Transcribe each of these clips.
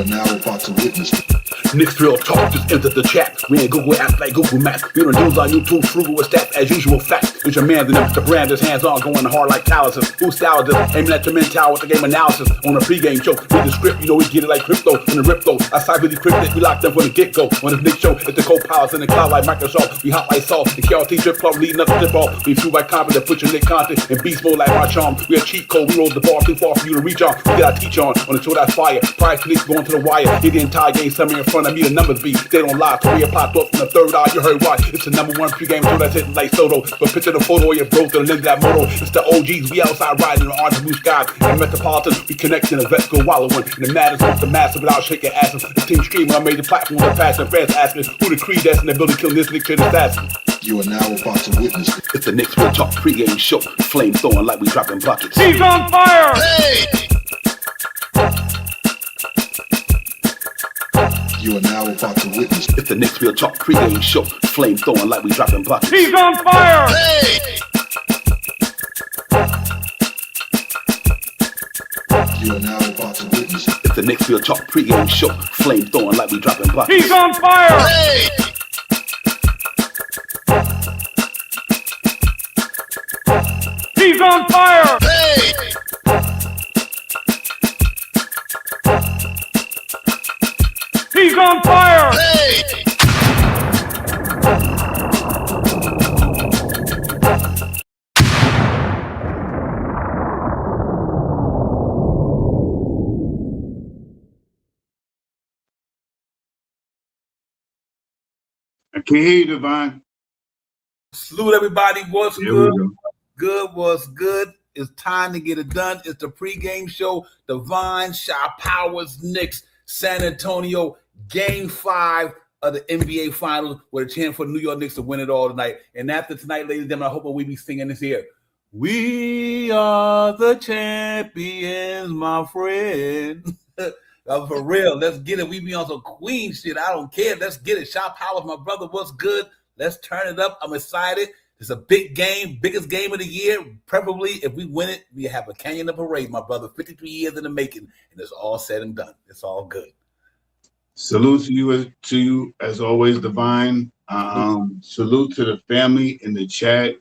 now about to witness. Knicks real talk, just enter the chat. We ain't Google apps like Google Maps. We don't use our YouTube frugal with stats as usual fact. It's your man, the brand is hands on, going hard like calluses. Who style this? Aiming at your mental with the game analysis. On a pregame show, read the script, you know we get it like crypto. In the rip though, I side really cryptic, we locked them from the get-go. On the Knicks show, it's the co-pilots in the cloud like Microsoft. We hot like salt, the KRT drip club leading up the tip off. We flew by confidence, put your Nick content in beast mode like my charm. We a cheat code, we rolled the ball too far for you to reach on. We got our teach on the show that's fire. Prior to Knicks going to the wire. Hit the entire game, somewhere in front of me, the numbers be. They don't lie, career popped up from the third eye, you heard why. It's the #1 pregame show that's hitting like Soto. But picture the photo of your bro to the lens of that moto. It's the OGs, we outside riding in the orange and blue skies. In the Metropolitan, we connect in the vets go wallowing. And the matters with the massive without shaking asses. The team streaming on major platforms and fast and fans asking who the creed that's in the building killing this Nick to the assassin. You are now about to witness. It's the Knicks Real Talk pregame show. Flame throwing like we dropping buckets. He's on fire! Hey! You are now about to witness. It's the Knicks Real Talk pregame show. Flame throwing like we dropping buckets. He's on fire! Hey! You are now about to witness. It's the Knicks Real Talk pregame show. Flame throwing like we dropping buckets. He's on fire! Hey! He's on fire! Hey! He's on fire! Hey! I can't hear you, Divine. Salute everybody. What's Here good? we go. Good, what's good? It's time to get it done. It's the pregame show. Divine, Shy Powers, Knicks, San Antonio, Game 5 of the NBA Finals with a chance for the New York Knicks to win it all tonight. And after tonight, ladies and gentlemen, I hope we be singing this here. We are the champions, my friend. For real, let's get it. We be on some Queen shit. I don't care. Let's get it. Shy Powers, my brother, what's good? Let's turn it up. I'm excited. It's a big game, biggest game of the year. Preferably, if we win it, we have a Canyon of Parade, my brother. 53 years in the making, and it's all said and done. It's all good. Salute to you as always, Divine. Salute to the family in the chat.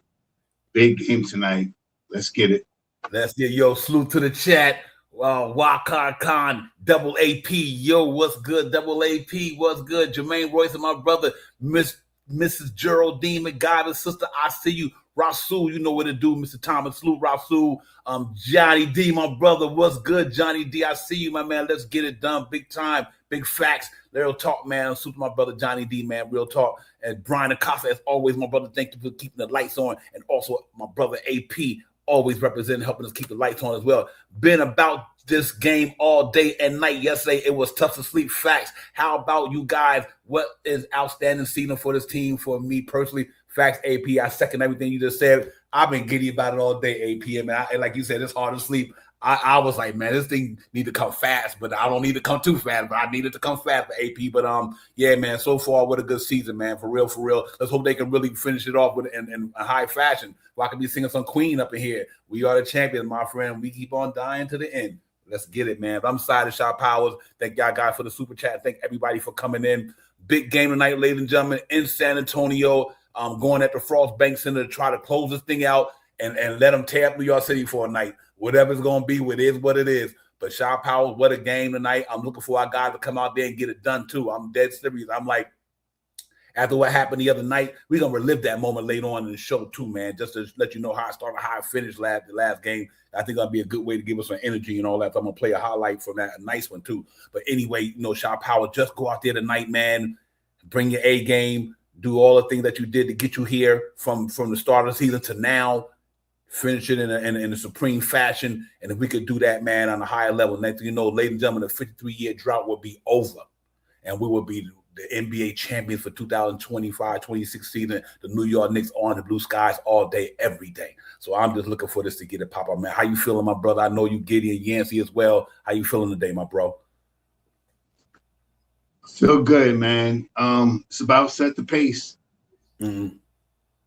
Big game tonight. Let's get it. Let's get salute to the chat. Wakar Khan, Double AP. Yo, what's good? Double AP, what's good? Jermaine Royce and my brother, Mrs. Geraldine McGuire, sister, I see you. Rasul, you know what to do, Mr. Thomas. Salute, Rasul. Johnny D, my brother, what's good? Johnny D, I see you, my man. Let's get it done. Big time, big facts. Real talk, man. Salute to my brother, Johnny D, man. Real talk. And Brian Acosta, as always, my brother, thank you for keeping the lights on. And also my brother, AP, always representing, helping us keep the lights on as well. Been about this game all day and night. Yesterday, it was tough to sleep. Facts. How about you guys? What is outstanding season for this team? For me personally, facts, AP. I second everything you just said. I've been giddy about it all day, AP. And like you said, it's hard to sleep. I was like, man, this thing need to come fast, but I don't need to come too fast, but I need it to come fast for AP. But yeah, man, so far, what a good season, man. For real, for real. Let's hope they can really finish it off with in a high fashion. Well, I can be singing some Queen up in here. We are the champions, my friend. We keep on dying to the end. Let's get it, man. I'm excited, Shy Powers. Thank y'all guys for the super chat. Thank everybody for coming in. Big game tonight, ladies and gentlemen, in San Antonio. Going at the Frost Bank Center to try to close this thing out and let them tear up New York City for a night. Whatever's going to be, it is what it is. But Shy Powers, what a game tonight. I'm looking for our guys to come out there and get it done, too. I'm dead serious. I'm like, after what happened the other night, we're going to relive that moment later on in the show, too, man, just to let you know how I started, how I finished the last game. I think that'll be a good way to give us some energy and all that. So I'm going to play a highlight from that, a nice one, too. But anyway, Shy Powers, just go out there tonight, man. Bring your A game. Do all the things that you did to get you here from the start of the season to now. Finish it in a supreme fashion. And if we could do that, man, on a higher level, next thing you know, ladies and gentlemen, the 53-year drought will be over. And we will be the NBA champions for 2025-26 season. The New York Knicks on the blue skies all day, every day. So I'm just looking for this to get it pop up, man. How you feeling, my brother? I know you Giddy and Yancey as well. How you feeling today, my bro? Feel good, man. It's about set the pace. Mm-hmm.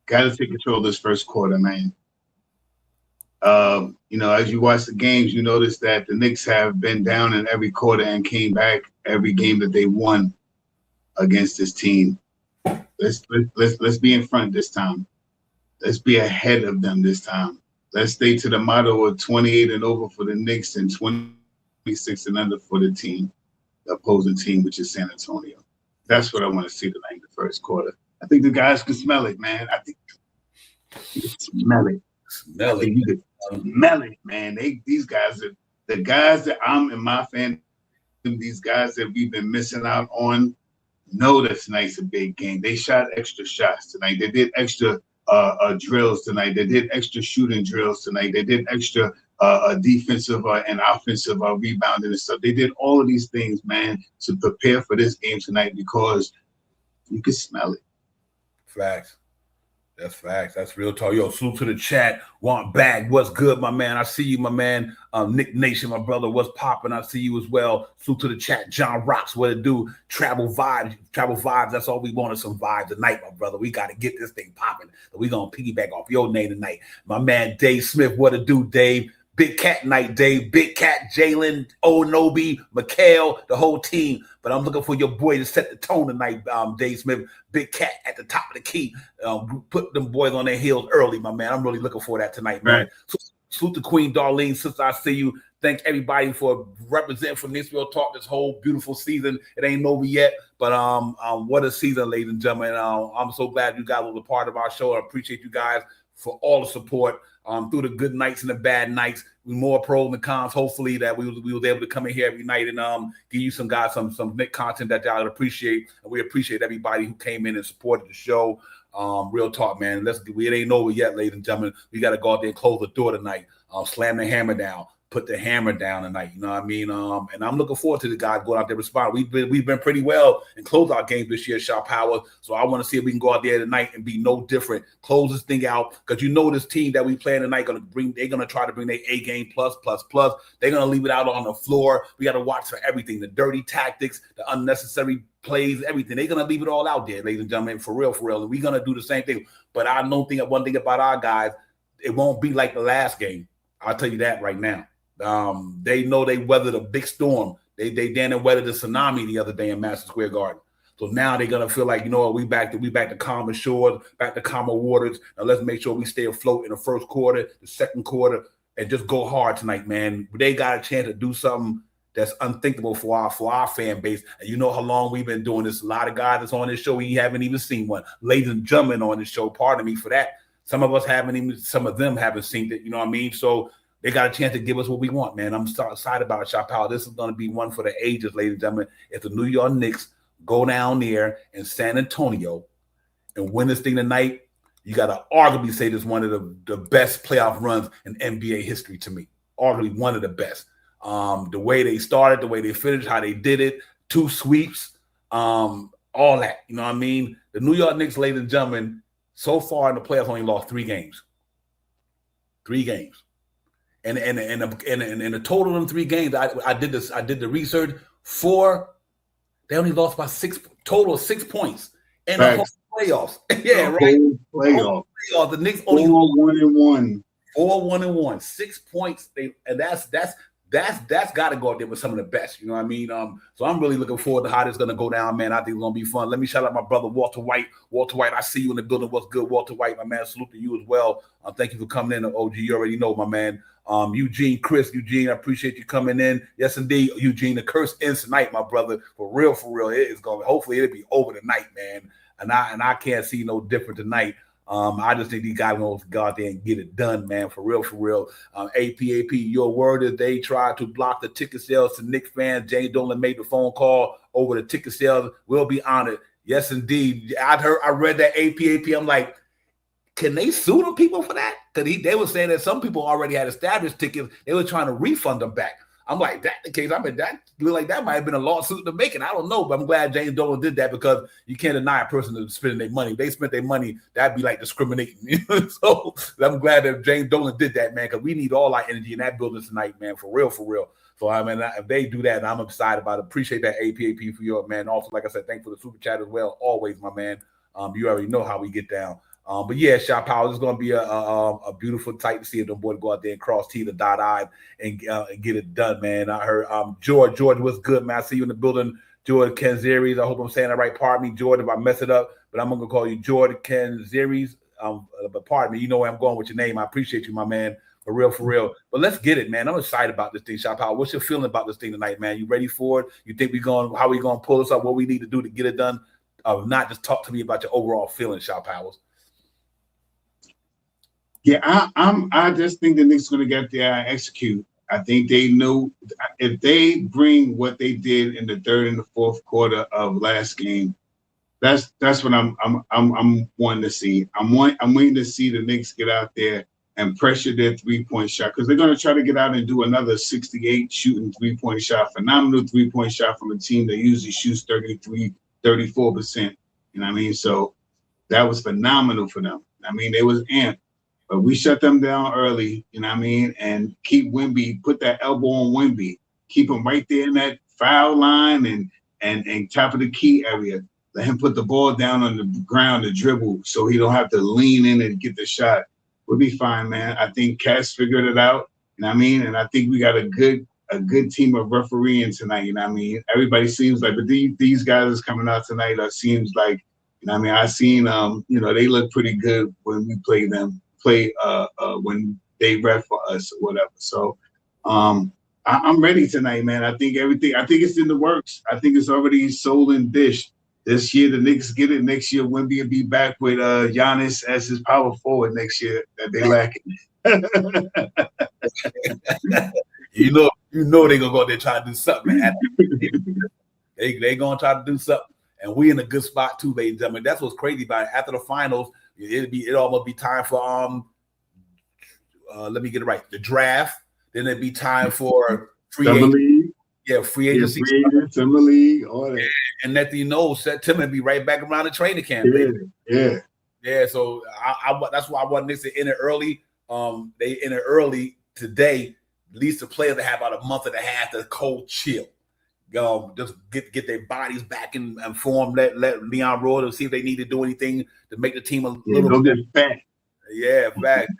Got to take control of this first quarter, man. As you watch the games, you notice that the Knicks have been down in every quarter and came back every game that they won against this team. Let's be in front this time. Let's be ahead of them this time. Let's stay to the motto of 28 and over for the Knicks and 26 and under for the opposing team, which is San Antonio. That's what I want to see tonight in the first quarter. I think the guys can smell it, man. I think you can smell it. You can smell it, man. These guys are the guys that I'm in my fan. These guys that we've been missing out on know that tonight's a big game. They shot extra shots tonight. They did extra drills tonight. They did extra shooting drills tonight. They did extra defensive and offensive rebounding and stuff. They did all of these things, man, to prepare for this game tonight because you can smell it. Facts. That's facts. That's real talk. Yo, salute to the chat. Want bag. What's good, my man? I see you, my man. Nick Nation, my brother. What's popping? I see you as well. Salute to the chat. John Rocks, what it do? Travel vibes. That's all we want is some vibes tonight, my brother. We got to get this thing popping. We going to piggyback off your name tonight. My man, Dave Smith, what it do, Dave? Big Cat night, Dave. Big Cat, Jalen, Onobi, Mikhail, the whole team. But I'm looking for your boy to set the tone tonight, Dave Smith. Big Cat at the top of the key. Put them boys on their heels early, my man. I'm really looking for that tonight, man. Right. So, salute to Queen Darlene. Sister, I see you. Thank everybody for representing for Knicks Real Talk this whole beautiful season. It ain't over yet, but what a season, ladies and gentlemen. I'm so glad you guys was a part of our show. I appreciate you guys for all the support through the good nights and the bad nights. We more pros than cons. Hopefully that we was able to come in here every night and give you some guys some Nick content that y'all appreciate. And we appreciate everybody who came in and supported the show. Real talk, man. It ain't over yet, ladies and gentlemen. We got to go out there and close the door tonight. Slam the hammer down. Put the hammer down tonight, you know what I mean? And I'm looking forward to the guys going out there respond. We've been pretty well in closeout games this year, Shot Power. So I want to see if we can go out there tonight and be no different. Close this thing out because this team that we playing tonight they're gonna try to bring their A game plus. They're gonna leave it out on the floor. We got to watch for everything, the dirty tactics, the unnecessary plays, everything. They're gonna leave it all out there, ladies and gentlemen, for real. And we're gonna do the same thing. But I don't think one thing about our guys, it won't be like the last game. I'll tell you that right now. They know they weathered a big storm. They damn weathered the tsunami the other day in Madison Square Garden. So now they're gonna feel like, we back to calmer shores, back to calmer waters. Now let's make sure we stay afloat in the first quarter, the second quarter, and just go hard tonight, man. They got a chance to do something that's unthinkable for our fan base. And you know how long we've been doing this. A lot of guys that's on this show, we haven't even seen one. Ladies and gentlemen on this show, pardon me for that. Some of them haven't seen it, you know what I mean? So they got a chance to give us what we want, man. I'm so excited about it, Shop Power. This is going to be one for the ages, ladies and gentlemen. If the New York Knicks go down there in San Antonio and win this thing tonight, you got to arguably say this is one of the best playoff runs in NBA history to me. Arguably one of the best. The way they started, the way they finished, how they did it, 2 sweeps, all that. You know what I mean? The New York Knicks, ladies and gentlemen, so far in the playoffs only lost 3 games. 3 games. And the total of them 3 games, I did the research. 4, they only lost by 6 total of 6 points in the whole playoffs. Yeah, right. Playoffs. The Knicks only 4-1-1. 4-1-1, 6 points. That's got to go out there with some of the best. You know what I mean? So I'm really looking forward to how this is going to go down, man. I think it's going to be fun. Let me shout out my brother, Walter White. Walter White, I see you in the building. What's good, Walter White, my man? Salute to you as well. Thank you for coming in, OG. You already know, my man. Eugene, I appreciate you coming in. Yes, indeed, Eugene. The curse ends tonight, my brother. For real. It is going. Hopefully, it'll be over tonight, man. And I can't see no different tonight. I just think these guys going to go out there and get it done, man. For real. AP, your word is they tried to block the ticket sales to Knicks fans. James Dolan made the phone call over the ticket sales. We'll be honored. Yes, indeed. I read that AP. I'm like, can they sue the people for that? Because they were saying that some people already had established tickets. They were trying to refund them back. I'm like, that's the case. I mean, that look like that might have been a lawsuit to make it. I don't know, but I'm glad James Dolan did that because you can't deny a person to spending their money. If they spent their money, that'd be like discriminating. So I'm glad that James Dolan did that, man, because we need all our energy in that building tonight, man, for real. So, I mean, if they do that, I'm excited about it. Appreciate that, AP, for your, man. Also, like I said, thanks for the super chat as well. Always, my man. You already know how we get down. But yeah, Shot Power, it's going to be a beautiful sight to see if them boys go out there and cross T the dot I and get it done, man. I heard George, what's good, man? I see you in the building, George Kenzeries. I hope I'm saying that right. Pardon me, George, if I mess it up, but I'm going to call you George Kenzeries. But pardon me, you know where I'm going with your name. I appreciate you, my man. For real, for real. But let's get it, man. I'm excited about this thing, Shot Power. What's your feeling about this thing tonight, man? You ready for it? You think how we going to pull this up? What we need to do to get it done? Not just talk to me about your overall feeling, Shot Powers. Yeah, I just think the Knicks going to get there and execute. I think they know if they bring what they did in the third and the fourth quarter of last game, that's what I'm wanting to see. I'm waiting to see the Knicks get out there and pressure their three-point shot, because they're going to try to get out and do another 68 shooting three-point shot, phenomenal three-point shot from a team that usually shoots 34%. You know what I mean? So that was phenomenal for them. I mean, they was amped, but we shut them down early, you know what I mean? And keep Wemby, put that elbow on Wemby, keep him right there in that foul line and top of the key area. Let him put the ball down on the ground to dribble so he don't have to lean in and get the shot. We'll be fine, man. I think Cass figured it out, you know what I mean? And I think we got a good team of refereeing tonight, you know what I mean? Everybody seems like, but these guys is coming out tonight, seems like, you know what I mean? I seen, they look pretty good when we play them, when they ref for us or whatever. So I'm ready tonight, man. I think it's in the works. I think it's already sold and dished. This year, the Knicks get it. Next year, Wemby will be back with Giannis as his power forward next year that they lacking. you know they're going to go out there and try to do something, man. They going to try to do something. And we in a good spot, too, ladies and gentlemen. That's what's crazy about it. After the finals, it almost be time for, let me get it right, the draft. Then it'd be time for free agency. Yeah, free agency. Summer league, all that. And that September be right back around the training camp. Yeah. So that's why I want Knicks to enter early. They enter early today. At least the players to have about a month and a half to cold chill. Just get their bodies back in form. Let Leon roll to see if they need to do anything to make the team a little bit fat. Yeah, fact.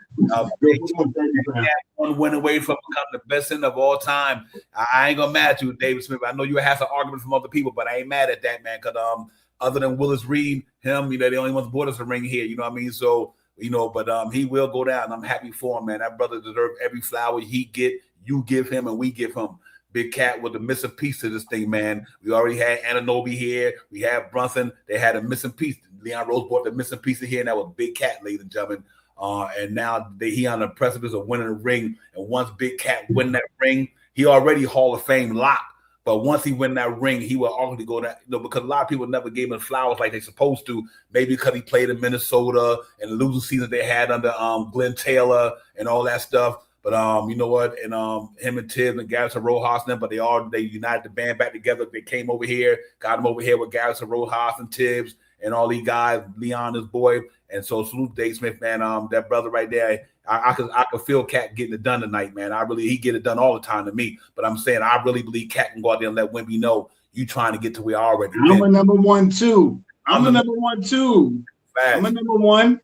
One win away from becoming the best center of all time. I ain't gonna mad at you, David Smith. I know you have some argument from other people, but I ain't mad at that, man. Because other than Willis Reed, him, the only ones brought us a ring here. You know what I mean? So but he will go down. I'm happy for him, man. That brother deserves every flower he get. You give him, and we give him. Big Cat was the missing piece to this thing, man. We already had Anunoby here. We have Brunson. They had a missing piece. Leon Rose brought the missing piece in here, and that was Big Cat, ladies and gentlemen. And now he on the precipice of winning a ring. And once Big Cat win that ring, he already Hall of Fame locked. But once he win that ring, he will already go that, because a lot of people never gave him flowers like they're supposed to. Maybe because he played in Minnesota and the losing season they had under Glenn Taylor and all that stuff. But you know what? And him and Tibbs and Garrison Rojas and them, but they united the band back together. They came over here, got him over here with Garrison Rojas and Tibbs and all these guys, Leon, his boy. And so salute Dave Smith, man. That brother right there. I could feel Cat getting it done tonight, man. He get it done all the time to me. But I'm saying I really believe Cat can go out there and let Wemby know you trying to get to where I already been. I'm a number one too. I'm a number one too. I'm a number one.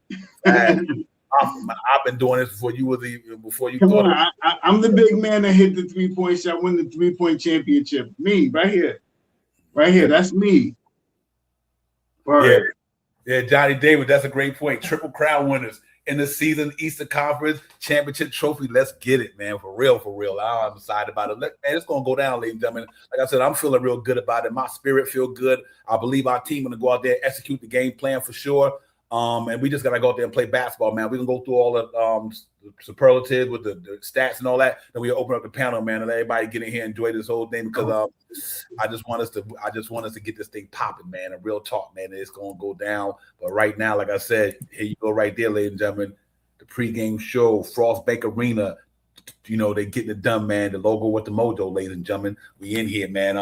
I've been doing this before you. Come on, I'm the big man that hit the 3-point shot, win the 3-point championship. Me, right here. That's me. Right. Yeah, Johnny David, that's a great point. Triple Crown winners in the season, Eastern Conference Championship trophy. Let's get it, man. For real. I'm excited about it. Man, it's going to go down, ladies and gentlemen. Like I said, I'm feeling real good about it. My spirit feel good. I believe our team going to go out there and execute the game plan for sure. And we just got to go out there and play basketball, man. We can go through all the superlatives with the stats and all that. Then we open up the panel, man, and let everybody get in here and enjoy this whole thing because I just want us to get this thing popping, man. And real talk, man, it's going to go down. But right now, like I said, here you go right there, ladies and gentlemen. The pregame show, Frost Bank Arena. They getting it done, man. The logo with the mojo, ladies and gentlemen. We in here, man.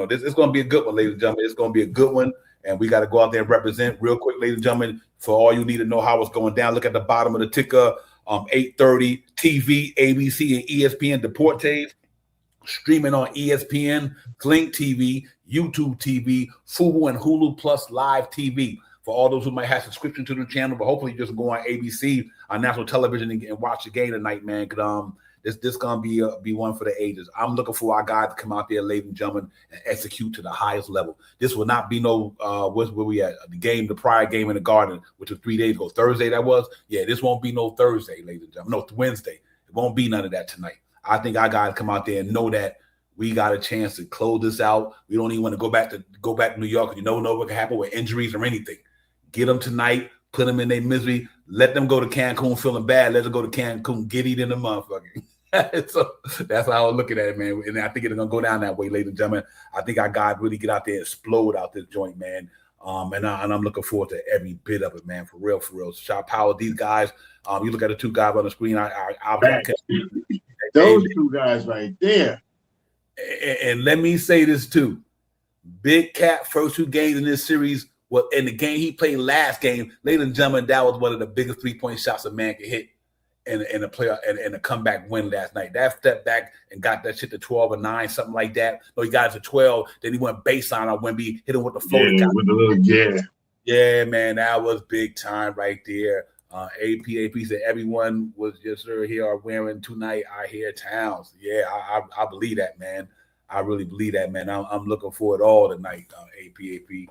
This is going to be a good one, ladies and gentlemen. It's going to be a good one. And we got to go out there and represent real quick, ladies and gentlemen. For all you need to know how it's going down, look at the bottom of the ticker, 8:30 TV, ABC, and ESPN Deportes. Streaming on ESPN, Flink TV, YouTube TV, Fubo, and Hulu Plus Live TV. for all those who might have subscription to the channel, but hopefully just go on ABC on national television and watch the game tonight, man. Because this gonna be one for the ages. I'm looking for our guys to come out there, ladies and gentlemen, and execute to the highest level. This will not be no where we at the prior game in the Garden, which was 3 days ago, Thursday that was. Yeah, this won't be no Thursday, ladies and gentlemen. No, it's Wednesday. It won't be none of that tonight. I think our guys come out there and know that we got a chance to close this out. We don't even want to go back to New York. You know what can happen with injuries or anything. Get them tonight. Put them in their misery. Let them go to Cancun feeling bad. Let them go to Cancun giddy in the motherfucker. So that's how I'm looking at it, man. And I think it's gonna go down that way, ladies and gentlemen. I think our guys really get out there and explode out this joint, man. And I'm looking forward to every bit of it, man. For real, for real. Shout power these guys. You look at the two guys on the screen. Those two guys right there. And let me say this too. Big Cat first 2 games in this series. Well, in the game he played last game, ladies and gentlemen, that was one of the biggest 3-point shots a man could hit in a player and a comeback win last night. That step back and got that shit to 12 or 9, something like that. No, he got it to 12. Then he went baseline on Wemby, hit him with the floater. Yeah, with the little Yeah, man, that was big time right there. AP said everyone was just here are wearing tonight. I hear Towns. Yeah, I believe that, man. I really believe that, man. I'm looking for it all tonight. AP.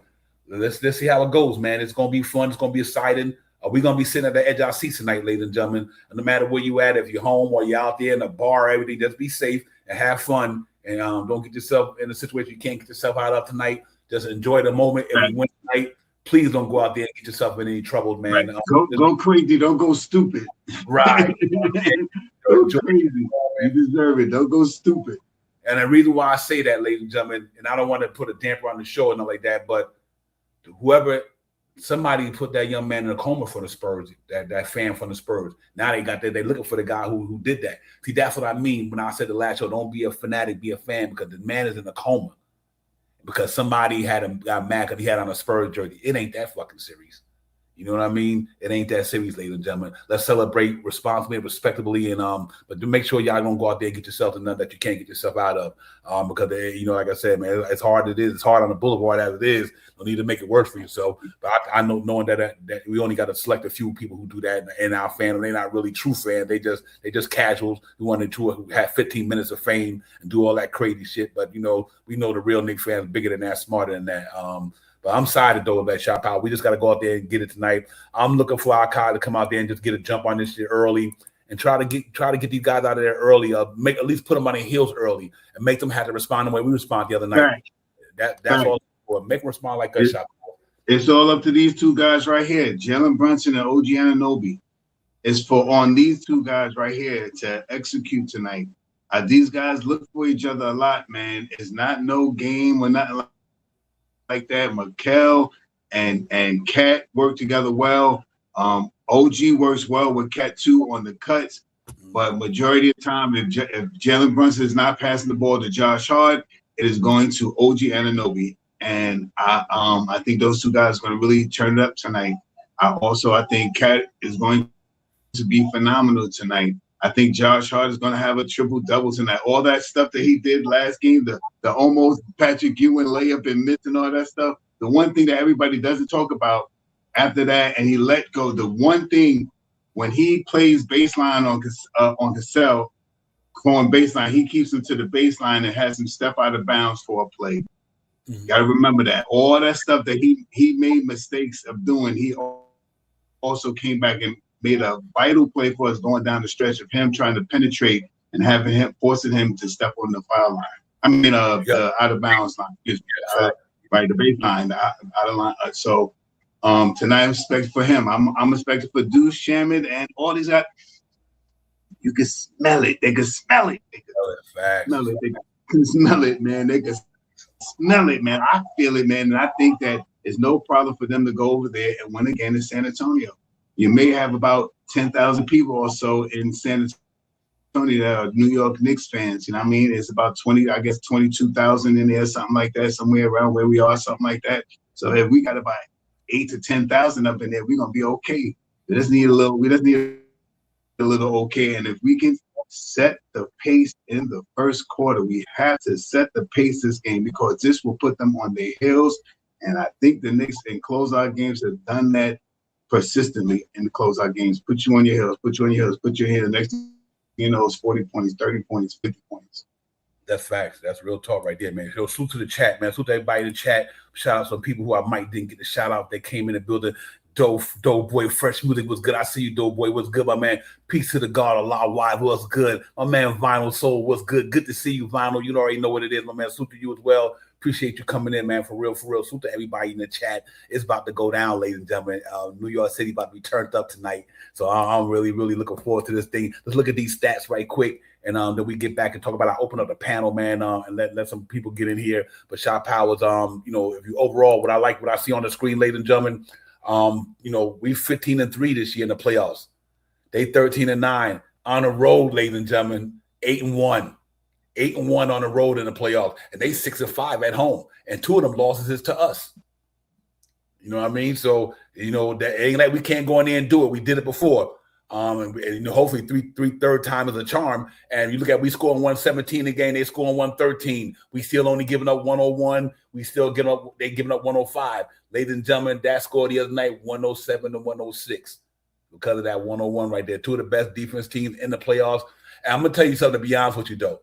Let's see how it goes, man. It's gonna be fun. It's gonna be exciting. We're gonna be sitting at the edge of our seats tonight, ladies and gentlemen. And no matter where you at, if you're home or you're out there in a bar, everything, just be safe and have fun. And don't get yourself in a situation you can't get yourself out of tonight. Just enjoy the moment. If you win tonight, please don't go out there and get yourself in any trouble, man. Right. Go crazy. Don't go stupid. Right. Go crazy. You deserve it. Don't go stupid. And the reason why I say that, ladies and gentlemen, and I don't want to put a damper on the show and nothing like that, but somebody put that young man in a coma for the Spurs, that fan from the Spurs. Now they're looking for the guy who did that. See, that's what I mean when I said the last show, don't be a fanatic, be a fan, because the man is in a coma. Because somebody got mad because he had on a Spurs jersey. It ain't that fucking serious. You know what I mean? It ain't that serious, ladies and gentlemen. Let's celebrate responsibly, respectably, and but to make sure y'all don't go out there and get yourself to nothing that you can't get yourself out of. Because like I said, man, it's hard. It is. It's hard on the boulevard as it is. No need to make it worse for yourself. But I know, knowing that we only got to select a few people who do that in our fandom. They're not really true fans. They just casuals who wanted to who have 15 minutes of fame and do all that crazy shit. But we know the real Knicks fans bigger than that, smarter than that. But I'm excited though, that shot power. We just got to go out there and get it tonight. I'm looking for our guy to come out there and just get a jump on this shit early and try to get these guys out of there early. At least put them on their heels early and make them have to respond the way we respond the other night. Right. That's right. All. For. Make them respond like us. Shot power. It's all up to these two guys right here, Jalen Brunson and OG Anunoby. It's on these two guys right here to execute tonight. These guys look for each other a lot, man. It's not no game or nothing like that. Mikel and Cat work together well. OG works well with Cat too on the cuts, but majority of the time, if Jalen Brunson is not passing the ball to Josh Hart, it is going to OG Anunoby, and I think those two guys are going to really turn it up tonight. I think Cat is going to be phenomenal tonight. I think Josh Hart is going to have a triple-double tonight. All that stuff that he did last game, the almost Patrick Ewing layup and miss and all that stuff, the one thing that everybody doesn't talk about after that, and he let go, the one thing, when he plays baseline on Cassell, going baseline, he keeps him to the baseline and has him step out of bounds for a play. Mm-hmm. Got to remember that. All that stuff that he made mistakes of doing, he also came back and made a vital play for us going down the stretch of him trying to penetrate and forcing him to step on the foul line. I mean, the out of bounds line. Excuse me. Right, the baseline, the out of line. So tonight I'm expecting for him. I'm expecting for Deuce, Shaman, and all these guys. You can smell it. They can smell it. They can smell it. They can smell it, man. They can smell it, man. I feel it, man. And I think that it's no problem for them to go over there and win again in San Antonio. You may have about 10,000 people or so in San Antonio that are New York Knicks fans. You know what I mean? It's about 22,000 in there, something like that, somewhere around where we are, something like that. So if we got about 8 to 10,000 up in there, we're gonna be okay. We just need a little okay. And if we can set the pace in the first quarter, we have to set the pace this game because this will put them on their heels And I think the Knicks in closeout games have done that persistently in the closeout games. Put you on your heels, put you on your heels, put you in the next thing you know, it's 40 points, 30 points, 50 points. That's facts. That's real talk right there, man. So salute to the chat, man. Salute to everybody in the chat. Shout out some people who I might didn't get the shout out. They came in the building. Dope boy, fresh music was good. I see you, dope boy. What's good, my man? Peace to the God, Allah, wide. What's good? My man, Vinyl Soul, what's good? Good to see you, Vinyl. You already know what it is, my man. Salute to you as well. Appreciate you coming in, man. For real, for real. Salute to everybody in the chat. It's about to go down, ladies and gentlemen. New York City about to be turned up tonight. So I'm really, really looking forward to this thing. Let's look at these stats right quick. And then we get back and talk about. I open up the panel, man, and let some people get in here. But Shot Powers, you know, if you overall, what I see on the screen, ladies and gentlemen, you know, we 15-3 this year in the playoffs. They 13-9 on the road, ladies and gentlemen, 8-1. 8-1 on the road in the playoffs, and they 6-5 at home, and 2 of them losses is to us. You know what I mean? So you know that ain't like we can't go in there and do it. We did it before. And you know, hopefully third time is a charm. And you look at we scoring 117 a game, they scoring 113. We still only giving up 101. We still giving up 105. Ladies and gentlemen, that score the other night 107 to 106 because of that 101 right there. 2 of the best defense teams in the playoffs. And I'm gonna tell you something. To be honest with you, though,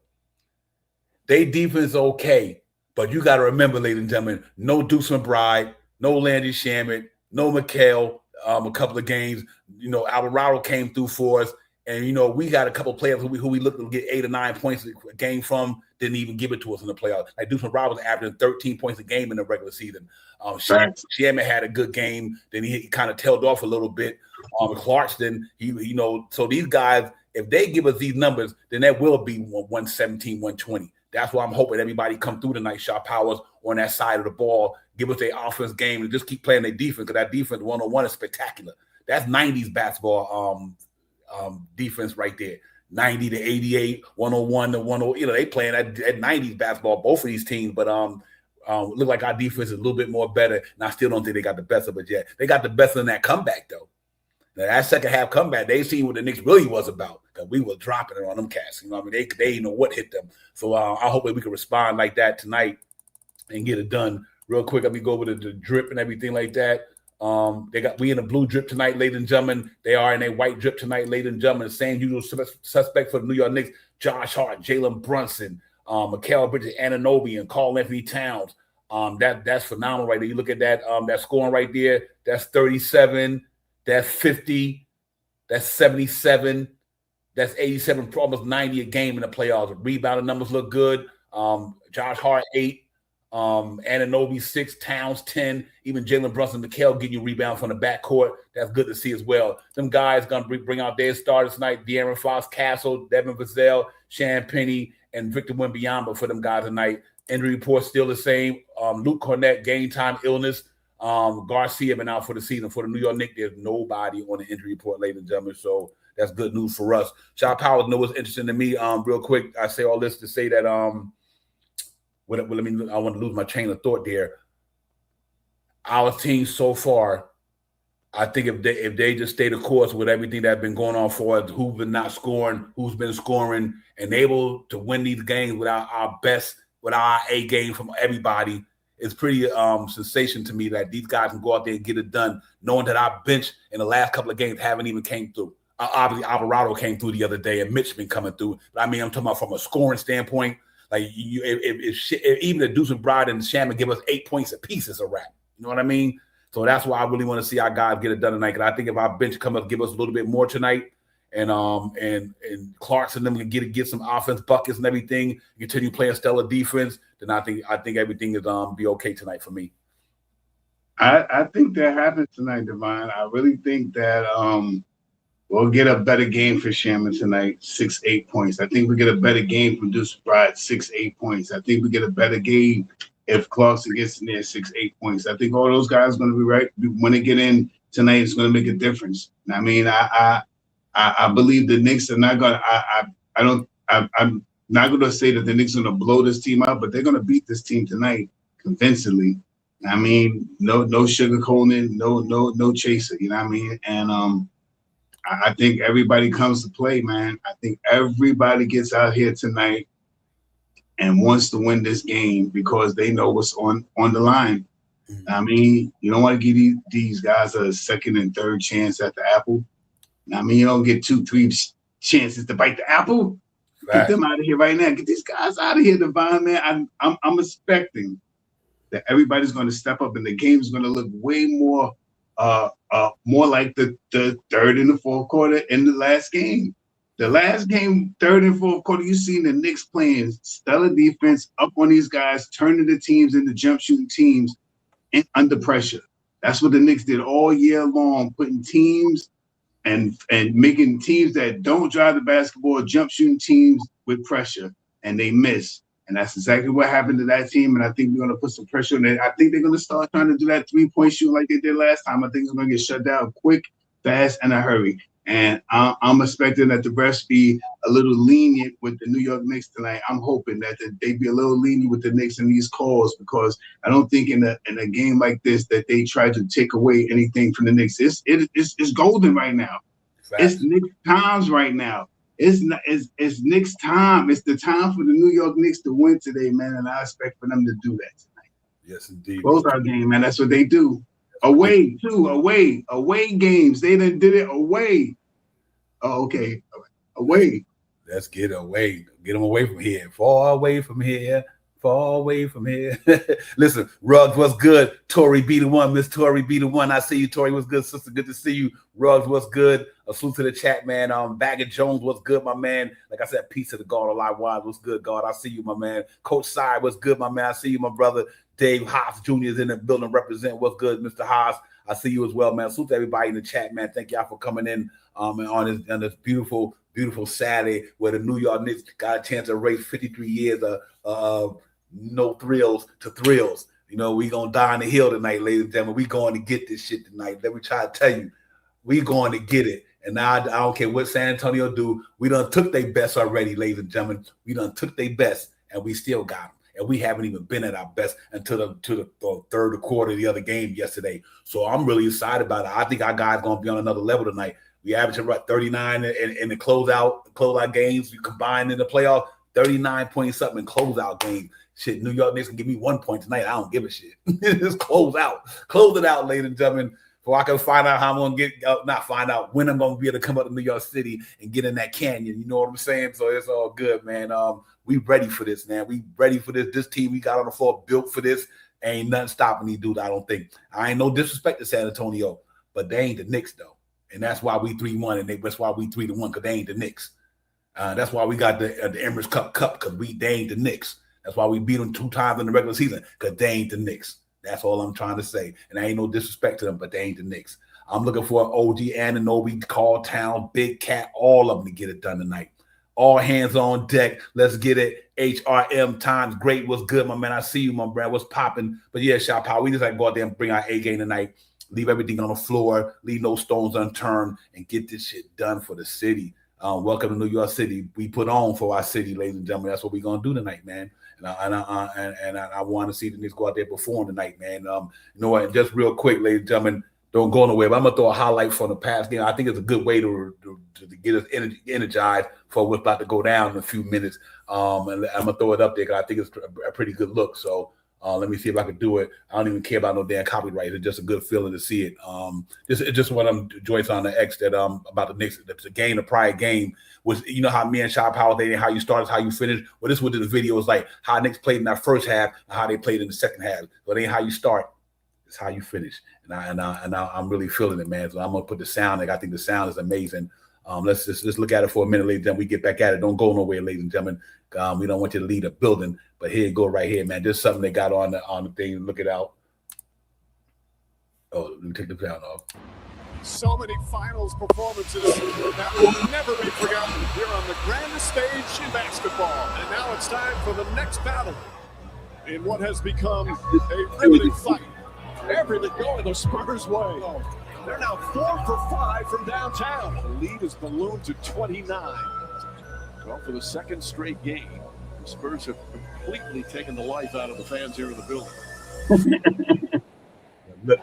they defense is okay, but you got to remember, ladies and gentlemen, no Deuce McBride, no Landry Shamet, no McHale. A couple of games, you know, Alvarado came through for us, and you know we got a couple of players who we looked to get 8 or 9 points a game from, didn't even give it to us in the playoffs. Like Deuce McBride was averaging 13 points a game in the regular season. Shamet had a good game, then he kind of tailed off a little bit. Clarkston, you know, so these guys, if they give us these numbers, then that will be 117, 120. That's why I'm hoping everybody come through tonight, Shot Powers, on that side of the ball, give us their offense game, and just keep playing their defense, because that defense 101 is spectacular. That's 90s basketball defense right there. 90 to 88, 101 to 100. You know, they playing at 90s basketball, both of these teams, but look like our defense is a little bit more better, and I still don't think they got the best of it yet. They got the best in that comeback, though. Now, that second half comeback, they seen what the Knicks really was about, because we were dropping it on them cats. You know what I mean? They didn't know what hit them. So I hope that we can respond like that tonight and get it done real quick. Let me go over the drip and everything like that. We in a blue drip tonight, ladies and gentlemen. They are in a white drip tonight, ladies and gentlemen. The same usual suspect for the New York Knicks: Josh Hart, Jalen Brunson, Mikal Bridges, Anunoby, and Karl Anthony Towns. That's phenomenal right there. You look at that scoring right there. That's 37. That's 50. That's 77. That's 87, almost 90 a game in the playoffs. The rebounding numbers look good. Josh Hart 8. Anunoby 6, Towns 10, even Jalen Brunson, Mikal getting you rebound from the backcourt. That's good to see as well. Them guys gonna bring out their starters tonight: De'Aaron Fox, Castle, Devin Vassell, Shan Penny, and Victor Wembanyama for them guys tonight. Injury report still the same. Luke Cornett, game time illness. Garcia been out for the season. For the New York Knicks, there's nobody on the injury report, ladies and gentlemen. So that's good news for us. Shot Powers know what's interesting to me. Real quick, I say all this to say that I want to lose my train of thought there. Our team so far, I think if they just stay the course with everything that's been going on for us, who's been not scoring, who's been scoring, and able to win these games without our best, with our A game from everybody, it's pretty sensation to me that these guys can go out there and get it done, knowing that our bench in the last couple of games haven't even came through. Obviously, Alvarado came through the other day, and Mitch been coming through. But I mean, I'm talking about from a scoring standpoint. Like if even the Deuce McBride and Shaman give us 8 points apiece, it's a wrap. You know what I mean? So that's why I really want to see our guys get it done tonight. Because I think if our bench come up, give us a little bit more tonight, and Clarkson them can get some offense buckets and everything, continue playing stellar defense, then I think everything is be okay tonight for me. I think that happens tonight, Divine. I really think that we'll get a better game for Shaman tonight, 6-8 points. I think we get a better game from Deuce McBride, 6-8 points. I think we get a better game if Clarkson gets in there, 6-8 points. I think all those guys are going to be right. When they get in tonight, it's going to make a difference. I mean, I believe the Knicks are not going to I'm not going to say that the Knicks are going to blow this team out, but they're going to beat this team tonight convincingly. I mean, no sugarcoating, no chaser, you know what I mean? And I think everybody comes to play, man. I think everybody gets out here tonight and wants to win this game because they know what's on the line. I mean, you don't want to give these guys a second and third chance at the apple. I mean, you don't get 2-3 chances to bite the apple. Get them out of here right now. Get these guys out of here, Divine, man. I'm expecting that everybody's going to step up and the game is going to look way more like the third and the fourth quarter in the last game. The last game, third and fourth quarter, you seen the Knicks playing stellar defense up on these guys, turning the teams into jump shooting teams under pressure. That's what the Knicks did all year long, putting teams and making teams that don't drive the basketball, jump shooting teams with pressure, and they miss. And that's exactly what happened to that team. And I think we're going to put some pressure on it. I think they're going to start trying to do that 3-point shoot like they did last time. I think it's going to get shut down quick, fast, and a hurry. And I'm expecting that the refs be a little lenient with the New York Knicks tonight. I'm hoping that they be a little lenient with the Knicks in these calls, because I don't think in a game like this that they try to take away anything from the Knicks. It's golden right now. Fact. It's Knicks times right now. It's Knicks time. It's the time for the New York Knicks to win today, man. And I expect for them to do that tonight. Yes, indeed. Close our game, man. That's what they do. Away games. They done did it away. Oh, okay. Away. Let's get away. Get them away from here. Far away from here. Far away from here. Listen, Ruggs, what's good? Tori be the one. Miss Tori be the one. I see you, Tori. What's good, sister? Good to see you. Ruggs, what's good? A salute to the chat, man. Bagger Jones, what's good, my man? Like I said, peace to the God of Live Wise. What's good, God? I see you, my man. Coach Side, what's good, my man? I see you, my brother. Dave Haas Jr. is in the building. Represent. What's good, Mr. Haas? I see you as well, man. Salute to everybody in the chat, man. Thank y'all for coming in on this beautiful Saturday where the New York Knicks got a chance to race 53 years of no thrills to thrills. You know, we gonna die on the hill tonight, ladies and gentlemen. We going to get this shit tonight. Let me try to tell you, we going to get it. And now I don't care what San Antonio do. We done took their best already, ladies and gentlemen. We done took their best, and we still got them. And we haven't even been at our best until the third quarter of the other game yesterday. So I'm really excited about it. I think our guys going to be on another level tonight. We averaged about 39 in the closeout games. We combined in the playoffs, 39 point something in closeout games. Shit, New York Knicks can give me 1 point tonight. I don't give a shit. Just close it out, ladies and gentlemen. So I can find out how I'm going to get, when I'm going to be able to come up to New York City and get in that canyon. You know what I'm saying? So it's all good, man. We ready for this, man. We ready for this. This team we got on the floor built for this. Ain't nothing stopping these dudes, I don't think. I ain't no disrespect to San Antonio, but they ain't the Knicks, though. And that's why we 3-1, and that's why we 3-1, because they ain't the Knicks. That's why we got the Emirates Cup, because they ain't the Knicks. That's why we beat them 2 times in the regular season, because they ain't the Knicks. That's all I'm trying to say. And I ain't no disrespect to them, but they ain't the Knicks. I'm looking for OG, Anunoby, Carl Town, Big Cat, all of them to get it done tonight. All hands on deck. Let's get it. HRM times great. What's good, my man? I see you, my brother. What's popping? But yeah, shout out. We just like go out there and bring our A game tonight. Leave everything on the floor. Leave no stones unturned and get this shit done for the city. Welcome to New York City. We put on for our city, ladies and gentlemen. That's what we're gonna do tonight, man. And I want to see the Knicks go out there and perform tonight, man. You know what? Just real quick, ladies and gentlemen, don't go nowhere. But I'm gonna throw a highlight from the past game. I think it's a good way to get us energized for what's about to go down in a few minutes. And I'm gonna throw it up there because I think it's a pretty good look. So let me see if I can do it. I don't even care about no damn copyright. It's just a good feeling to see it. Just what I'm Joyce on the X that about the Knicks. The game, the prior game was, you know how me and Shop Power they how you started, how you finished. Well, this was the video was like how Knicks played in that first half and how they played in the second half. But it ain't how you start. It's how you finish, and I'm really feeling it, man. So I'm gonna put the sound. I think the sound is amazing. Let's just look at it for a minute, ladies and gentlemen. We get back at it. Don't go nowhere, ladies and gentlemen. We don't want you to leave a building, but here you go, right here, man. There's something they got on the thing. Look it out. Oh, let me take the sound off. So many finals performances that will never be forgotten here on the grandest stage in basketball. And now it's time for the next battle in what has become a riveting fight. Everything going the Spurs' way. They're now 4 for 5 from downtown. The lead is ballooned to 29. Well, for the second straight game, the Spurs have completely taken the life out of the fans here in the building. Look.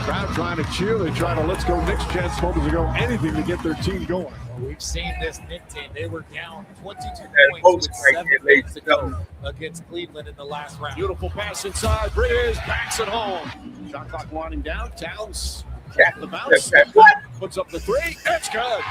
Crowd trying to cheer. They try to let's go Knicks chants moments ago. Anything to get their team going. Well, we've seen this Knicks team. They were down 22 That points with post right 7 there, minutes to ladies and go against Cleveland in the last round. Beautiful pass inside. Bridges backs it home. Shot clock winding down. Towns off the bounce. Puts up the three. It's good.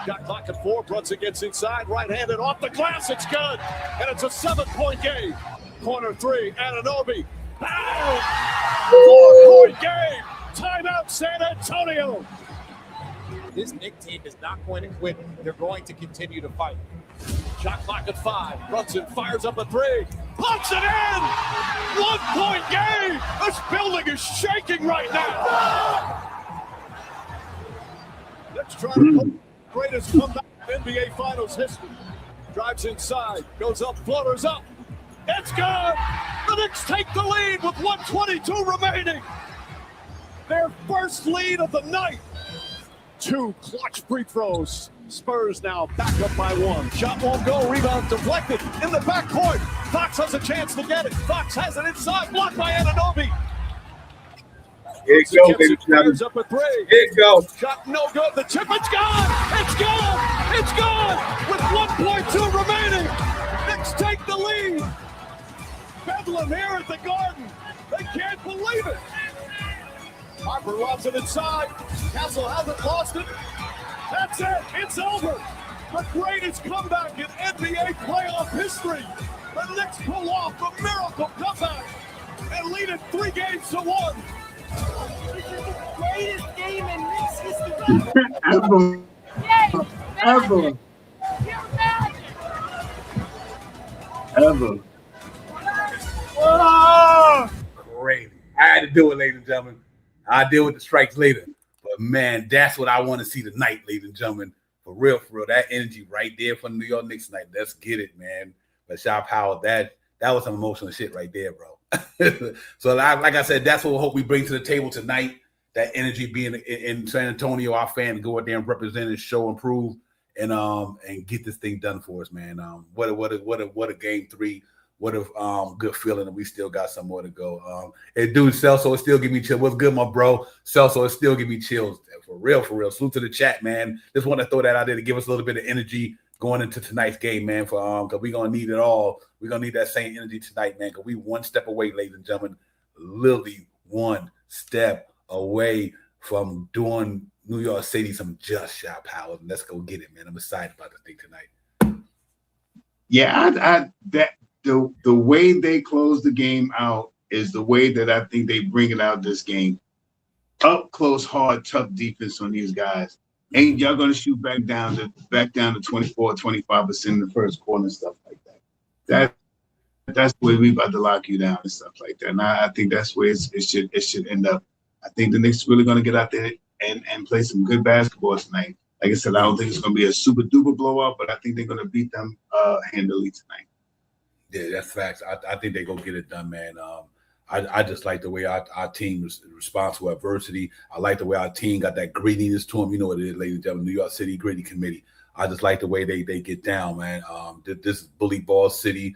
Shot clock at 4. Brunson gets inside. Right-handed off the glass. It's good. And it's a 7-point game. Corner 3. Anunoby. Pow! 4-point game. Timeout San Antonio. This Knicks team is not going to quit. They're going to continue to fight. Shot clock at 5. Brunson fires up a 3. Puts it in! 1-point game! This building is shaking right now! Let's try to put the greatest comeback in NBA Finals history. Drives inside, goes up, floaters up. It's good! The Knicks take the lead with 1:22 remaining. Their first lead of the night. 2 clutch free throws. Spurs now back up by 1. Shot won't go. Rebound deflected in the backcourt. Fox has a chance to get it. Fox has it inside. Blocked by Anunoby. Here you go, baby. Fires up a 3. Here you go. Shot no good. The chip, it's gone. It's gone. It's gone. With 1:2 remaining. Knicks take the lead. Bedlam here at the Garden. They can't believe it. Harper lobs it inside. Castle hasn't lost it. That's it. It's over. The greatest comeback in NBA playoff history. The Knicks pull off the miracle comeback and lead it 3 games to 1. This is the greatest game in Knicks history. Ever. Ever. Ever. Crazy. I had to do it, ladies and gentlemen. I'll deal with the strikes later. But, man, that's what I want to see tonight, ladies and gentlemen. For real, that energy right there for the New York Knicks tonight. Let's get it, man. But Shaw Powell, that was some emotional shit right there, bro. So, like I said, that's what we hope we bring to the table tonight. That energy being in San Antonio, our fan, to go out there and represent and show and prove and get this thing done for us, man. What a game 3. What a good feeling that we still got some more to go. And dude, Celso, it still give me chills. What's good, my bro? Celso, it still give me chills. For real. Salute to the chat, man. Just want to throw that out there to give us a little bit of energy going into tonight's game, man. For because we're gonna need it all. We're gonna need that same energy tonight, man. Because we 1 step away, ladies and gentlemen. Literally 1 step away from doing New York City some just shot power. Let's go get it, man. I'm excited about the thing tonight. Yeah, The way they close the game out is the way that I think they bring it out this game. Up close, hard, tough defense on these guys. Ain't y'all gonna shoot back down to 24, 25% in the first quarter and stuff like that. That's the way we about to lock you down and stuff like that. And I think that's where it should end up. I think the Knicks really gonna get out there and play some good basketball tonight. Like I said, I don't think it's gonna be a super duper blowout, but I think they're gonna beat them handily tonight. Yeah, that's facts. I think they go get it done, man. I just like the way our team responds to adversity. I like the way our team got that grittiness to them. You know what it is, ladies and gentlemen, New York City Gritty Committee. I just like the way they get down, man. This is bully ball city.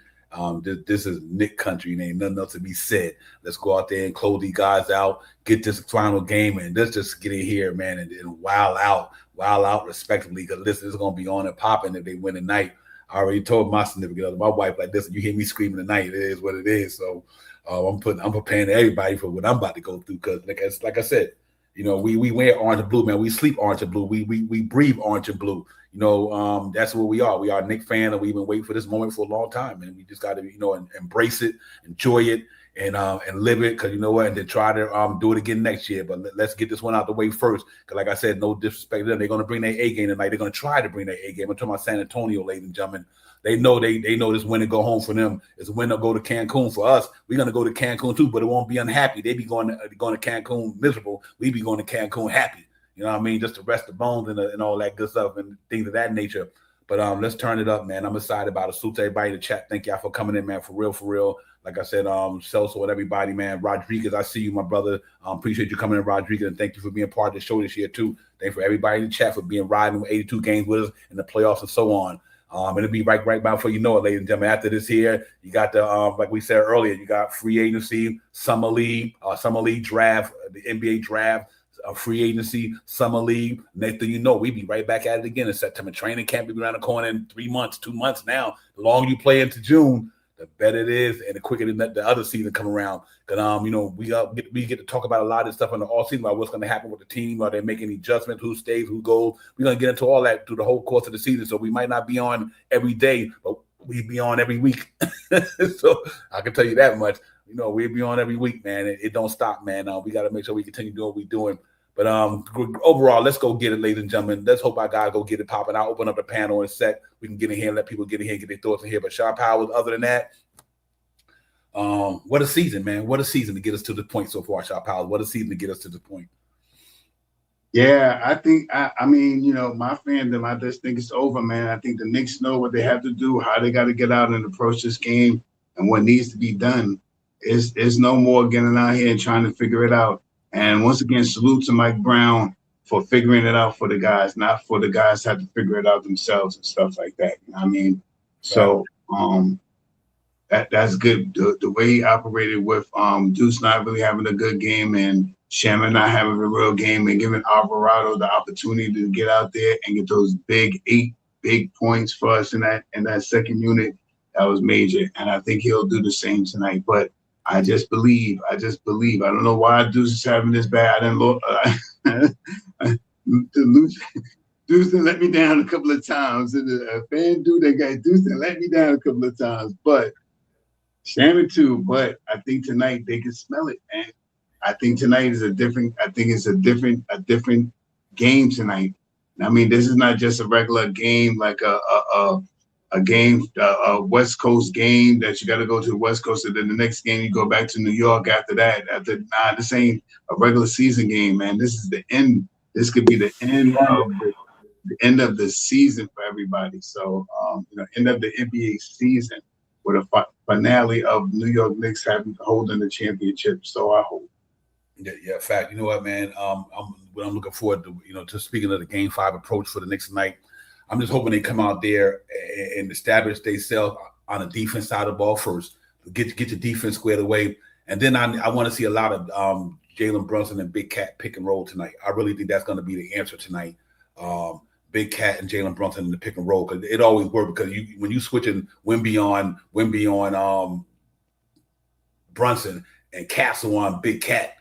This is Knick country, and ain't nothing else to be said. Let's go out there and close these guys out, get this final game, and let's just get in here, man, and wow out respectively, because this is going to be on and popping if they win tonight. I already told my significant other, my wife, like, listen, you hear me screaming tonight, it is what it is. So I'm preparing everybody for what I'm about to go through, because like I said, you know, we wear orange and blue, man. We sleep orange and blue. We breathe orange and blue. You know, that's what we are. We are a Knick fan, and we've been waiting for this moment for a long time, and we just got to, you know, embrace it, enjoy it, and live it, because you know what, and then try to do it again next year. But let's get this one out the way first, because like I said, no disrespect to them, they're going to bring their A game tonight. They're going to try to bring their A game. I'm talking about San Antonio, ladies and gentlemen. They know this win to go home for them. It's a win to go to Cancun. For us, we're going to go to Cancun too, but it won't be unhappy. They be going to Cancun miserable. We be going to Cancun happy. You know what I mean? Just to rest the bones and all that good stuff and things of that nature. But let's turn it up, man. I'm excited about it. Salute to everybody in the chat. Thank y'all for coming in, man. For real. Like I said, Celso and everybody, man. Rodriguez, I see you, my brother. Appreciate you coming in, Rodriguez, and thank you for being part of the show this year too. Thank you for everybody in the chat for being riding with 82 games with us in the playoffs and so on. It'll be right about before you know it, ladies and gentlemen. After this here, you got the like we said earlier, you got free agency, summer league draft, the NBA draft, free agency, summer league. Next thing you know, we be right back at it again in September. Training camp will be around the corner in 3 months, 2 months now. The longer you play into June, the better it is, and the quicker the other season come around. Because we get to talk about a lot of stuff in the off season about what's going to happen with the team. Are they making adjustments? Who stays? Who goes? We're going to get into all that through the whole course of the season. So we might not be on every day, but we be on every week. So I can tell you that much. We'll be on every week, man. It don't stop, man. We got to make sure we continue doing what we're doing. But overall, let's go get it, ladies and gentlemen. Let's hope our guys go get it popping. I'll open up the panel in a sec. We can get in here and let people get in here and get their thoughts in here. But Sean Powers, other than that, what a season, man. What a season to get us to the point so far, Sean Powers. What a season to get us to the point. Yeah, I think, I mean, my fandom, I just think it's over, man. I think the Knicks know what they have to do, how they got to get out and approach this game, and what needs to be done. Is no more getting out here and trying to figure it out. And once again, salute to Mike Brown for figuring it out for the guys, not for the guys to have to figure it out themselves and stuff like that. I mean, so that's good. The way he operated with Deuce not really having a good game and Shaman not having a real game and giving Alvarado the opportunity to get out there and get those big 8 big points for us in that second unit, that was major. And I think he'll do the same tonight. But I just believe. I don't know why Deuce is having this bad. I didn't look. Deuce done let me down a couple of times. And a fan dude, that guy Deuce done let me down a couple of times. But Shaman too. But I think tonight they can smell it, man. I think tonight is a different. I think it's a different game tonight. I mean, this is not just a regular game like a game, a West Coast game that you got to go to the West Coast, and then the next game you go back to New York after that. This ain't a regular season game, man. This is the end. This could be the end of the season for everybody. So, end of the NBA season with a finale of New York Knicks holding the championship. So I hope. Yeah, fact. You know what, man? I'm looking forward to, to speaking of the Game 5 approach for the Knicks tonight. I'm just hoping they come out there and establish themselves on the defense side of the ball first. Get your defense squared away. And then I want to see a lot of Jalen Brunson and Big Cat pick and roll tonight. I really think that's going to be the answer tonight. Big Cat and Jalen Brunson in the pick and roll, because it always works, because when you switching Wemby on Brunson and Castle on Big Cat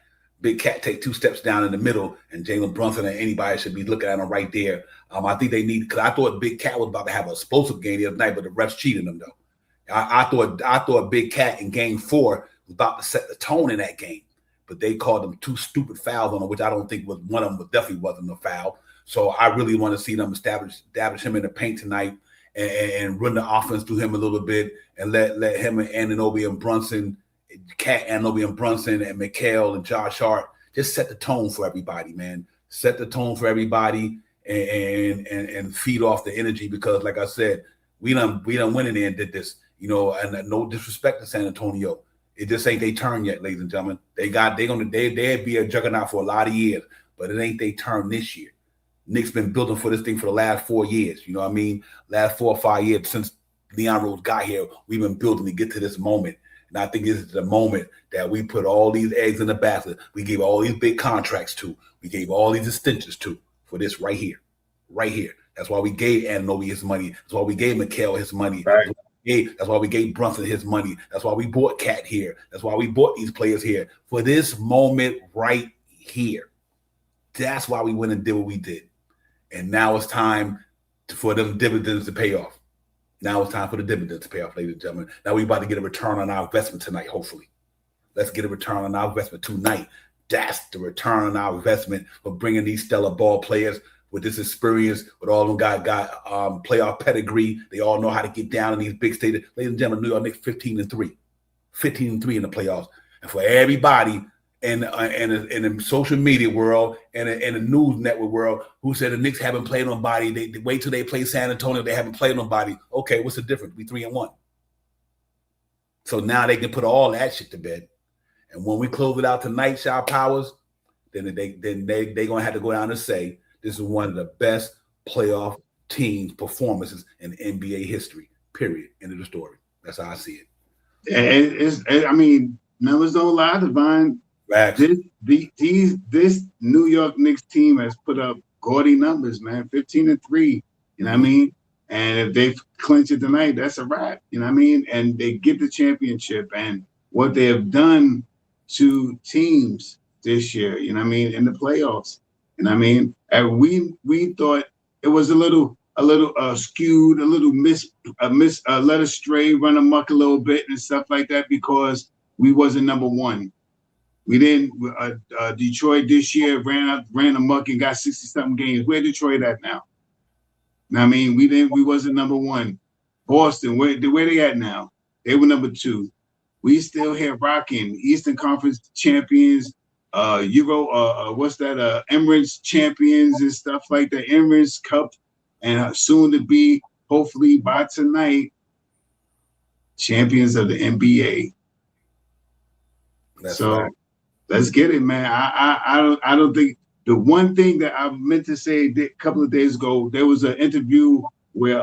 take 2 steps down in the middle, and Jalen Brunson and anybody should be looking at him right there. I think they need, because I thought Big Cat was about to have an explosive game the other night, but the refs cheated him though. I thought Big Cat in Game 4 was about to set the tone in that game, but they called them 2 stupid fouls on him, which I don't think was one of them, but definitely wasn't a foul. So I really want to see them establish him in the paint tonight and run the offense through him a little bit, and let him and Anunoby and Brunson, Cat, Anunoby and Brunson, and Mikal and Josh Hart just set the tone for everybody, man. Set the tone for everybody and feed off the energy, because like I said, we done went in there and did this, and no disrespect to San Antonio. It just ain't their turn yet, ladies and gentlemen. They'd be a juggernaut for a lot of years, but it ain't their turn this year. Nick's been building for this thing for the last 4 years. You know what I mean? Last 4 or 5 years since Leon Rose got here, we've been building to get to this moment. And I think this is the moment that we put all these eggs in the basket. We gave all these big contracts to. We gave all these extensions to for this right here. Right here. That's why we gave Anunoby his money. That's why we gave Mikal his money. Right. That's why we gave Brunson his money. That's why we bought Cat here. That's why we bought these players here. For this moment right here. That's why we went and did what we did. And now it's time for them dividends to pay off. Now it's time for the dividends to pay off, ladies and gentlemen. Now we're about to get a return on our investment tonight, hopefully. Let's get a return on our investment tonight. That's the return on our investment for bringing these stellar ball players with this experience, with all of them got playoff pedigree. They all know how to get down in these big stadiums. Ladies and gentlemen, New York Knicks 15-3. 15-3 in the playoffs. And for everybody in the social media world and in the news network world who said the Knicks haven't played nobody, they wait till they play San Antonio, they haven't played nobody. Okay, what's the difference? We 3-1. So now they can put all that shit to bed. And when we close it out tonight, Shaw Powers, then they gonna have to go down and say this is one of the best playoff teams' performances in NBA history. Period. End of the story. That's how I see it. I mean, numbers don't lie, Divine. Facts. This New York Knicks team has put up gaudy numbers, man. 15-3. You know what I mean? And if they clinch it tonight, that's a wrap. You know what I mean? And they get the championship. And what they have done to teams this year, you know what I mean, in the playoffs. You know what I mean? And we thought it was a little skewed, a little led astray, run amok a little bit and stuff like that because we wasn't number one. We didn't. Detroit this year ran amok and got 60-something games. Where Detroit at now? I mean, we wasn't number one. Boston, where they at now? They were number 2. We still here rocking. Eastern Conference champions, what's that? Emirates champions and stuff like that. Emirates Cup, and soon to be, hopefully by tonight, champions of the NBA. That's so right. Let's get it, man. I don't think. The one thing that I meant to say a couple of days ago, there was an interview where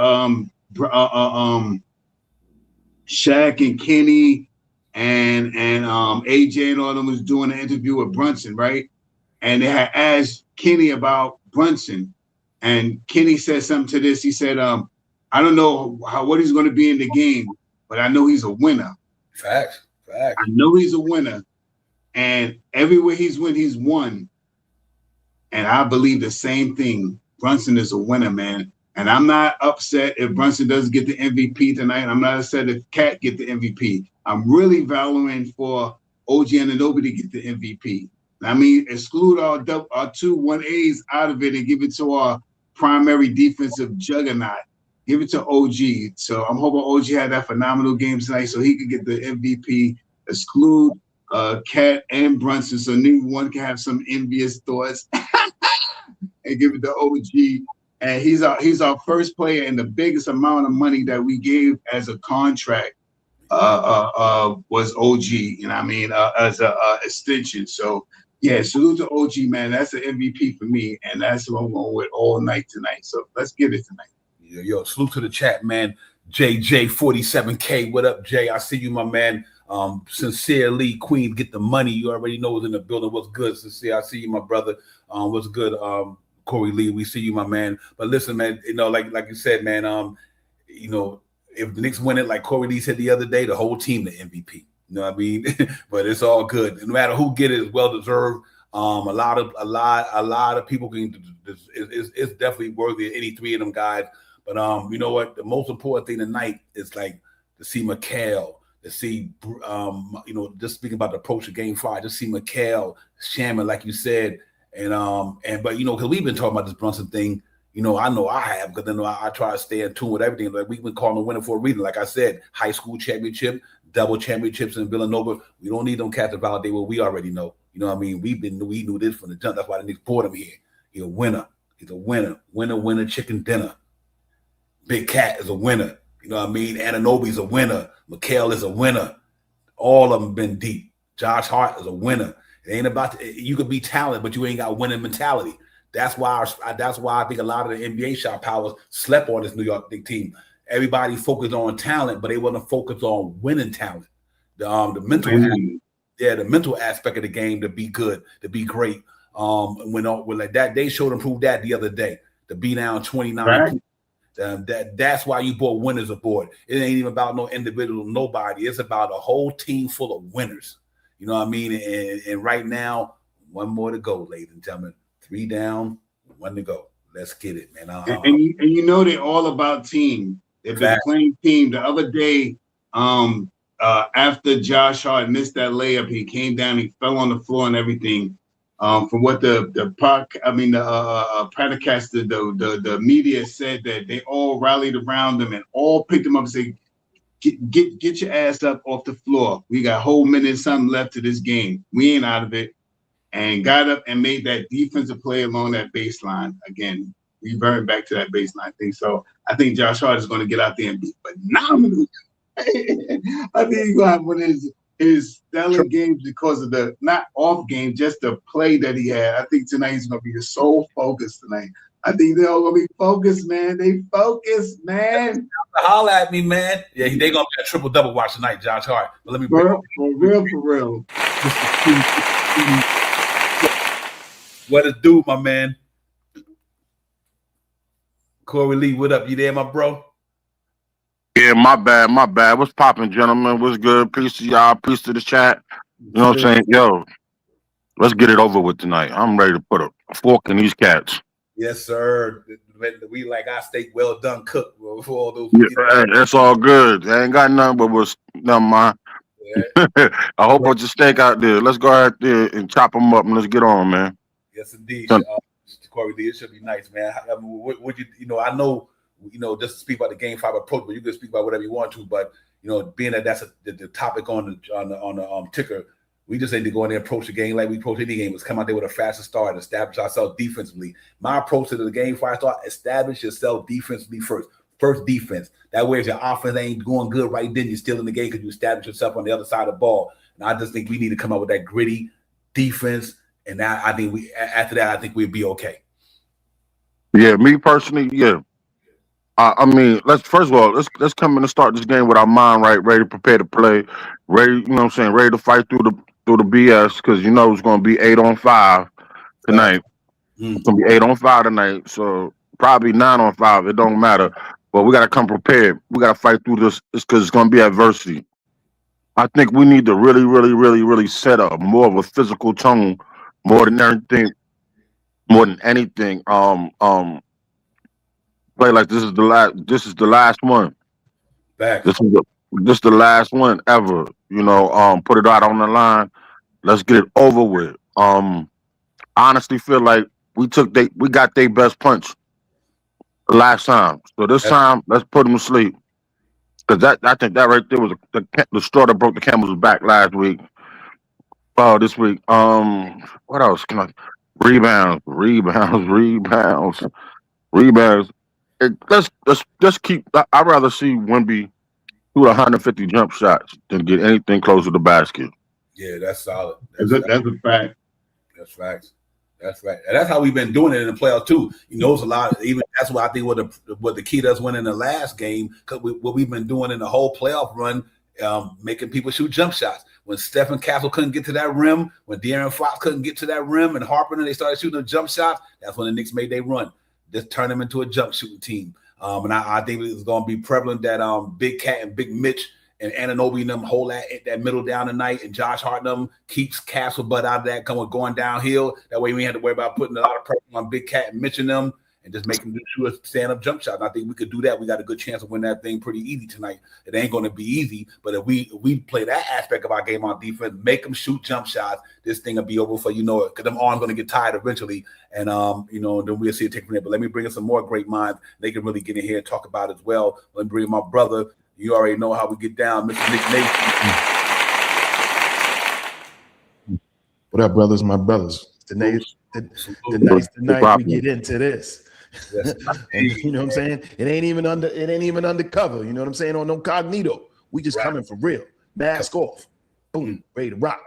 Shaq and Kenny and AJ and all of them was doing an interview with Brunson, right? And they had asked Kenny about Brunson, and Kenny said something to this. He said, "I don't know what he's going to be in the game, but I know he's a winner." Facts. I know he's a winner, and everywhere he's won. And I believe the same thing. Brunson is a winner, man. And I'm not upset if Brunson doesn't get the MVP tonight. I'm not upset if Cat get the MVP. I'm really valuing for OG Anunoby to get the MVP. I mean, exclude our 2 1As out of it and give it to our primary defensive juggernaut. Give it to OG. So I'm hoping OG had that phenomenal game tonight so he could get the MVP. Exclude Cat and Brunson so neither one can have some envious thoughts. And give it to OG, and he's our first player, and the biggest amount of money that we gave as a contract was OG. You know what I mean? As a extension. So yeah, salute to OG, man. That's an MVP for me, and that's what I'm going with all night tonight. So let's get it tonight. Yo, salute to the chat, man. JJ47K, what up, Jay? I see you, my man. Sincerely, Queen, get the money. You already know who's in the building. What's good? Sincere, I see you, my brother. What's good? Corey Lee, we see you, my man. But listen, man, you know, like you said, man, you know, if the Knicks win it, like Corey Lee said the other day, the whole team the MVP. You know what I mean? But it's all good. No matter who get it, it's well deserved. A lot of people can. It's definitely worthy of any 3 of them guys. But you know what? The most important thing tonight is like to see McHale, to see you know, just speaking about the approach of Game 5, just see McHale, Shaman, like you said. And but you know, because we've been talking about this Brunson thing, you know I have, because then I try to stay in tune with everything. Like we've been calling him winner for a reason. Like I said, high school championship, double championships in Villanova. We don't need them cats to validate what we already know. You know what I mean? We knew this from the jump. That's why the Knicks brought him here. He's a winner. He's a winner. Winner, chicken dinner. Big Cat is a winner. You know what I mean? Anunoby's a winner. McHale is a winner. All of them been deep. Josh Hart is a winner. It ain't about you could be talented, but you ain't got winning mentality. That's why I think a lot of the NBA shot powers slept on this New York Knicks team. Everybody focused on talent, but they wasn't focused on winning talent. The mental aspect of the game to be good, to be great. When like that, they showed and proved that the other day. To be down 29. Right. That's why you brought winners aboard. It ain't even about no individual, nobody. It's about a whole team full of winners. You know what I mean? And right now, 1 more to go, ladies and gentlemen. 3 down, 1 to go. Let's get it, man. And you know they're all about team. They've been playing team. The other day, after Josh Hart missed that layup, he came down, he fell on the floor and everything. From what the podcaster, the media said that they all rallied around him and all picked him up and said, Get your ass up off the floor. We got a whole minute something left to this game. We ain't out of it. And got up and made that defensive play along that baseline. Again, reverting back to that baseline thing. So I think Josh Hart is going to get out there and be phenomenal. I think he's going to have one of his stellar games because of the, not off game, just the play that he had. I think tonight he's going to be so focused tonight. I think they're all gonna be focused, man. They focused, man. Holla at me, man. Yeah, they gonna be a triple double watch tonight, Josh Hart. But let me For real. What it do, my man? Corey Lee, what up? You there, my bro? Yeah, my bad. What's poppin', gentlemen? What's good? Peace to y'all. Peace to the chat. You know what I'm saying? Yo, let's get it over with tonight. I'm ready to put a fork in these cats. Yes, sir. We like our steak well done cooked for all those. Yeah, that's all good. I ain't got nothing but what's nothing, man. Yeah. I hope put your steak out there. Let's go out there and chop them up and let's get on, man. Yes, indeed. Corey Lee, it should be nice, man. I mean, would you, I know, just to speak about the Game 5 approach, but you can speak about whatever you want to. But being that that's the topic on the ticker, we just need to go in there and approach the game like we approach any game. Let's come out there with a faster start and establish ourselves defensively. My approach to the Game 5 start: establish yourself defensively first. First defense. That way, if your offense ain't going good right then, you're still in the game because you establish yourself on the other side of the ball. And I just think we need to come up with that gritty defense. And that, I think after that, I think we'll be okay. Yeah, me personally, yeah. I mean, let's come in and start this game with our mind right, ready to prepare to play, ready, ready to fight through the BS because it's going to be 8-on-5 tonight. It's going to be 8-on-5 tonight, so probably 9-on-5. It don't matter, but we got to come prepared. We got to fight through this because it's going to be adversity. I think we need to really, really, really, really set up more of a physical tone, more than anything. Play like this is the last one. Back. This is the last one ever. Put it out on the line. Let's get it over with. I honestly feel like we got their best punch last time. So this time, let's put them to sleep. Because I think that right there was the straw that broke the camel's back last week. This week. What else can I? Rebounds. Let's keep. I'd rather see Wemby shoot 150 jump shots than get anything close to the basket. Yeah, that's solid. That's a fact. That's facts. That's right. And that's how we've been doing it in the playoffs too. It's a lot. Even that's what I think what the key to us winning the last game, because what we've been doing in the whole playoff run, making people shoot jump shots. When Stephen Castle couldn't get to that rim, when De'Aaron Fox couldn't get to that rim, and Harper and they started shooting the jump shots, that's when the Knicks made their run. Just turn them into a jump shooting team. And I think it's going to be prevalent that Big Cat and Big Mitch and Anunoby and them hold that middle down tonight, and Josh Hart and them keeps Castle butt out of that, going downhill. That way we had to worry about putting a lot of pressure on Big Cat and Mitch and them and just making them shoot a stand-up jump shot. And I think we could do that. We got a good chance of winning that thing pretty easy tonight. It ain't going to be easy, but if we play that aspect of our game on defense, make them shoot jump shots, this thing will be over for because them arms going to get tired eventually. And, then we'll see it take from there. But let me bring in some more great minds. They can really get in here and talk about it as well. Let me bring in my brother. You already know how we get down, Mr. Nick Nation. What up, brothers? My brothers. Tonight we get into this. Yes, you know what I'm saying? It ain't even undercover. You know what I'm saying? On no cognito. We just coming for real. Mask off. Boom. Ready to rock.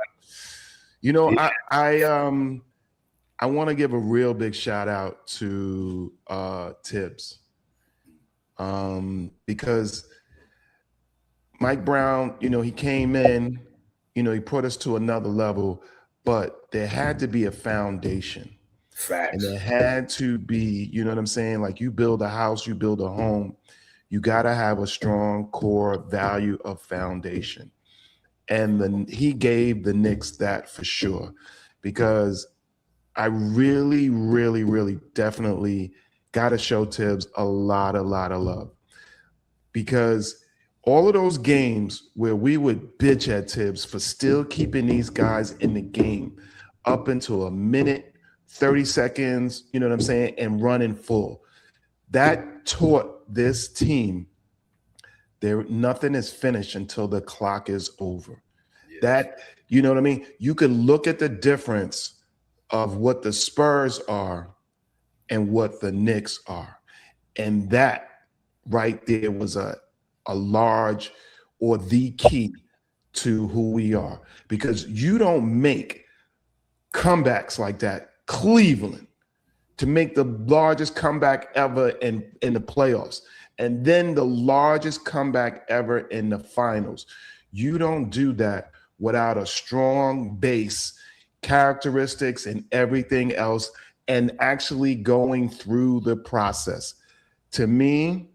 I want to give a real big shout out to Tibbs. Because Mike Brown, he came in, he put us to another level, but there had to be a foundation. Facts. And there had to be, you know what I'm saying? Like you build a house, you build a home, you got to have a strong core value of foundation. And then he gave the Knicks that for sure, because I really, really, really definitely got to show Tibbs a lot of love, because all of those games where we would bitch at Tibbs for still keeping these guys in the game up until a minute, 30 seconds, you know what I'm saying, and running full. That taught this team nothing is finished until the clock is over. Yeah. That, you know what I mean? You can look at the difference of what the Spurs are and what the Knicks are. And that right there was a large or the key to who we are, because you don't make comebacks like that. Cleveland to make the largest comeback ever in the playoffs, and then the largest comeback ever in the finals. You don't do that without a strong base, characteristics, and everything else, and actually going through the process. To me,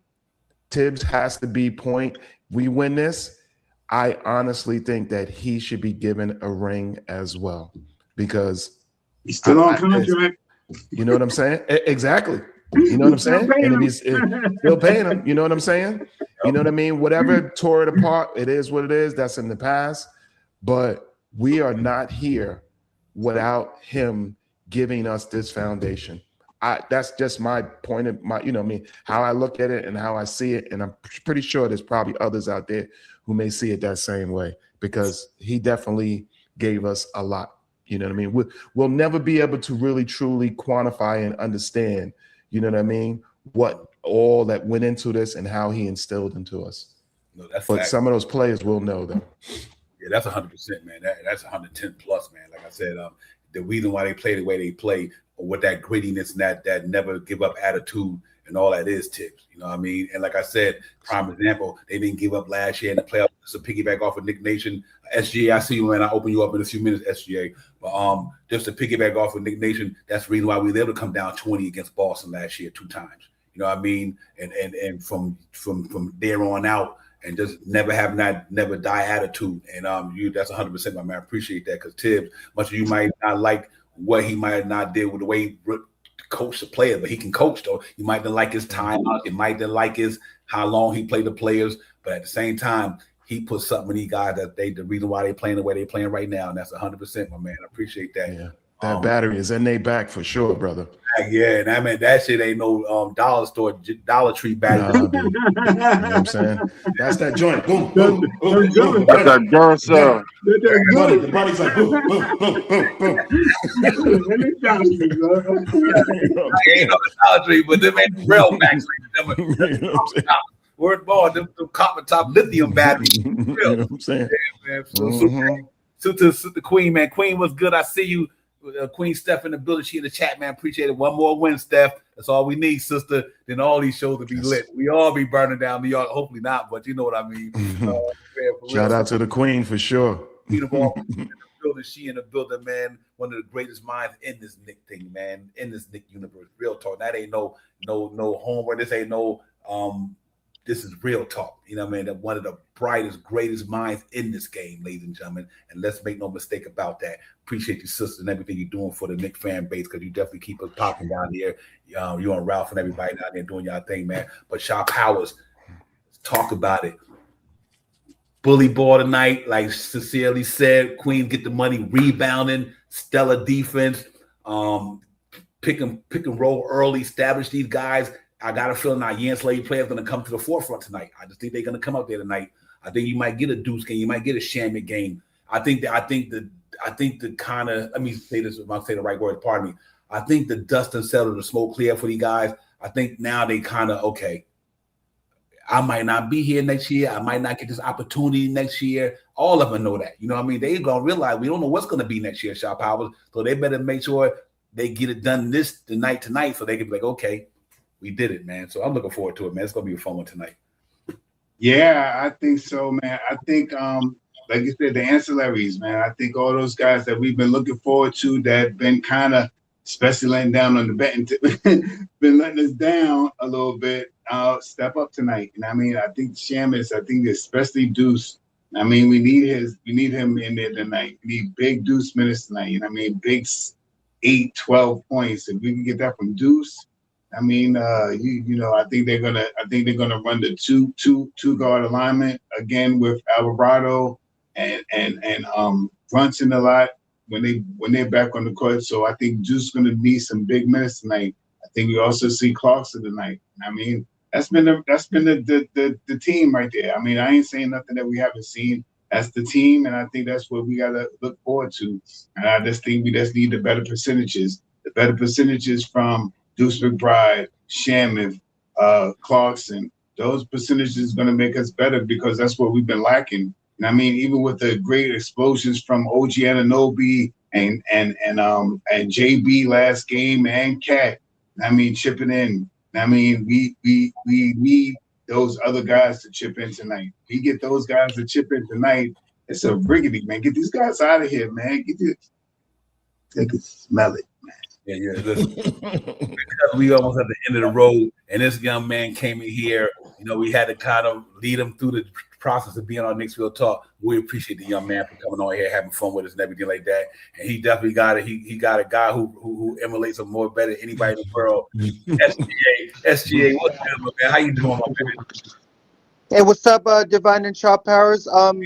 Tibbs has to be point. We win this, I honestly think that he should be given a ring as well, because he's still on contract. You know what I'm saying? Exactly. You know what I'm saying? And if he's still paying him, you know what I'm saying? You know what I mean? Whatever tore it apart, it is what it is. That's in the past. But we are not here without him giving us this foundation. That's just my point of my, you know what I mean, how I look at it and how I see it. And I'm pretty sure there's probably others out there who may see it that same way, because he definitely gave us a lot. You know what I mean? We'll never be able to really truly quantify and understand, you know what I mean, what all that went into this and how he instilled into us. No, that's but some of those players will know them. Yeah, that's 100%, man. That's 110 plus, man. Like I said, the reason why they play the way they play, with that grittiness and that never give up attitude and all that is Tibbs. You know what I mean? And like I said, prime example, they didn't give up last year in the playoffs. So piggyback off of Nick Nation. SGA, I see you, man. I'll open you up in a few minutes, SGA. But just to piggyback off of Nick Nation, that's the reason why we were able to come down 20 against Boston last year 2 times. You know what I mean? And from there on out, and just never have that never die attitude. And that's 100%, my man. I appreciate that, because Tibbs, much as you might not like what he might not did with the way he coached the player, but he can coach though. You might not like his timeout. You might not like how long he played the players, but at the same time, he put something in these guys that the reason why they're playing the way they're playing right now, and that's 100%, my man. I appreciate that. Yeah, that battery is in their back for sure, brother. Yeah, and I mean that shit ain't no Dollar Tree battery. Nah, you know what I'm saying? That's that joint. Boom, boom, boom, boom. That's that Duracell. The body's like boom, boom, boom, boom. Ain't no Dollar Tree, but them ain't real backs. Word ball, them copper top lithium batteries. You know what I'm saying? Yeah, man. So to Queen, man. Queen, was good. I see you. Queen Steph in the building. She in the chat, man. Appreciate it. One more win, Steph. That's all we need, sister. Then all these shows will be lit. We all be burning down New York. Hopefully not, but you know what I mean. Shout out to the Queen for sure. In the building. She in the building, man. One of the greatest minds in this Nick thing, man. In this Nick universe. Real talk. That ain't no homework. This ain't no this is real talk. You know what I mean? That one of the brightest, greatest minds in this game, ladies and gentlemen. And let's make no mistake about that. Appreciate you, sister, and everything you're doing for the Knicks fan base, because you definitely keep us popping down here. You and Ralph and everybody down there doing y'all thing, man. But Shaw Powers, let's talk about it. Bully ball tonight, like sincerely said. Queen get the money, rebounding, stellar defense, pick and roll early, establish these guys. I got a feeling our Yan Slade players going to come to the forefront tonight. I just think they're going to come out there tonight. I think you might get a Deuce game. You might get a Shamit game. I think the kind of, let me say this, if I say the right word, pardon me. I think the dust and settle, the smoke clear for these guys. I think now they kind of, okay, I might not be here next year. I might not get this opportunity next year. All of them know that. You know what I mean? They're going to realize we don't know what's going to be next year, Shaw Powers. So they better make sure they get it done tonight, so they can be like, okay, we did it, man. So I'm looking forward to it, man. It's going to be a fun one tonight. Yeah, I think so, man. I think, like you said, the ancillaries, man. I think all those guys that we've been looking forward to that been kind of, especially letting down on the betting, been letting us down a little bit, step up tonight. And I mean, I think Shamus, I think especially Deuce. I mean, we need him in there tonight. We need big Deuce minutes tonight. You know what I mean? Big 8, 12 points. If we can get that from Deuce, I mean, I think they're gonna run the two guard alignment again with Alvarado and Brunson a lot when they're back on the court. So I think Deuce is gonna need some big minutes tonight. I think we also see Clarkson tonight. I mean, that's been the team right there. I mean, I ain't saying nothing that we haven't seen. That's the team, and I think that's what we gotta look forward to. And I just think we just need the better percentages. The better percentages from Deuce McBride, Shamus, Clarkson. Those percentages are going to make us better, because that's what we've been lacking. And I mean, even with the great explosions from OG Anunoby and JB last game and Cat, I mean, chipping in. I mean, we need those other guys to chip in tonight. We get those guys to chip in tonight. It's a riggedy, man. Get these guys out of here, man. They can smell it, man. Yeah. Listen, because we almost at the end of the road, and this young man came in here. You know, we had to kind of lead him through the process of being on Knicksville Talk. We appreciate the young man for coming on here, having fun with us and everything like that. And he definitely got it. He got a guy who emulates him more better than anybody in the world. SGA, what's good, man? How you doing, my man? Hey, what's up, Divine and Shaw Powers? I'm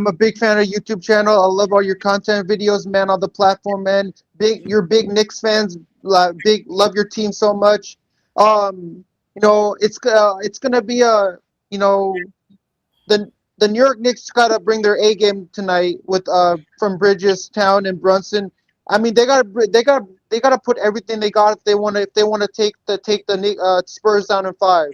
a big fan of YouTube channel. I love all your content videos, man, on the platform, man. You're big Knicks fans. Love your team so much. You know, it's gonna be the New York Knicks gotta bring their A game tonight with from Bridges, Town, and Brunson. I mean, they gotta put everything they got if they want to take the Spurs down in 5.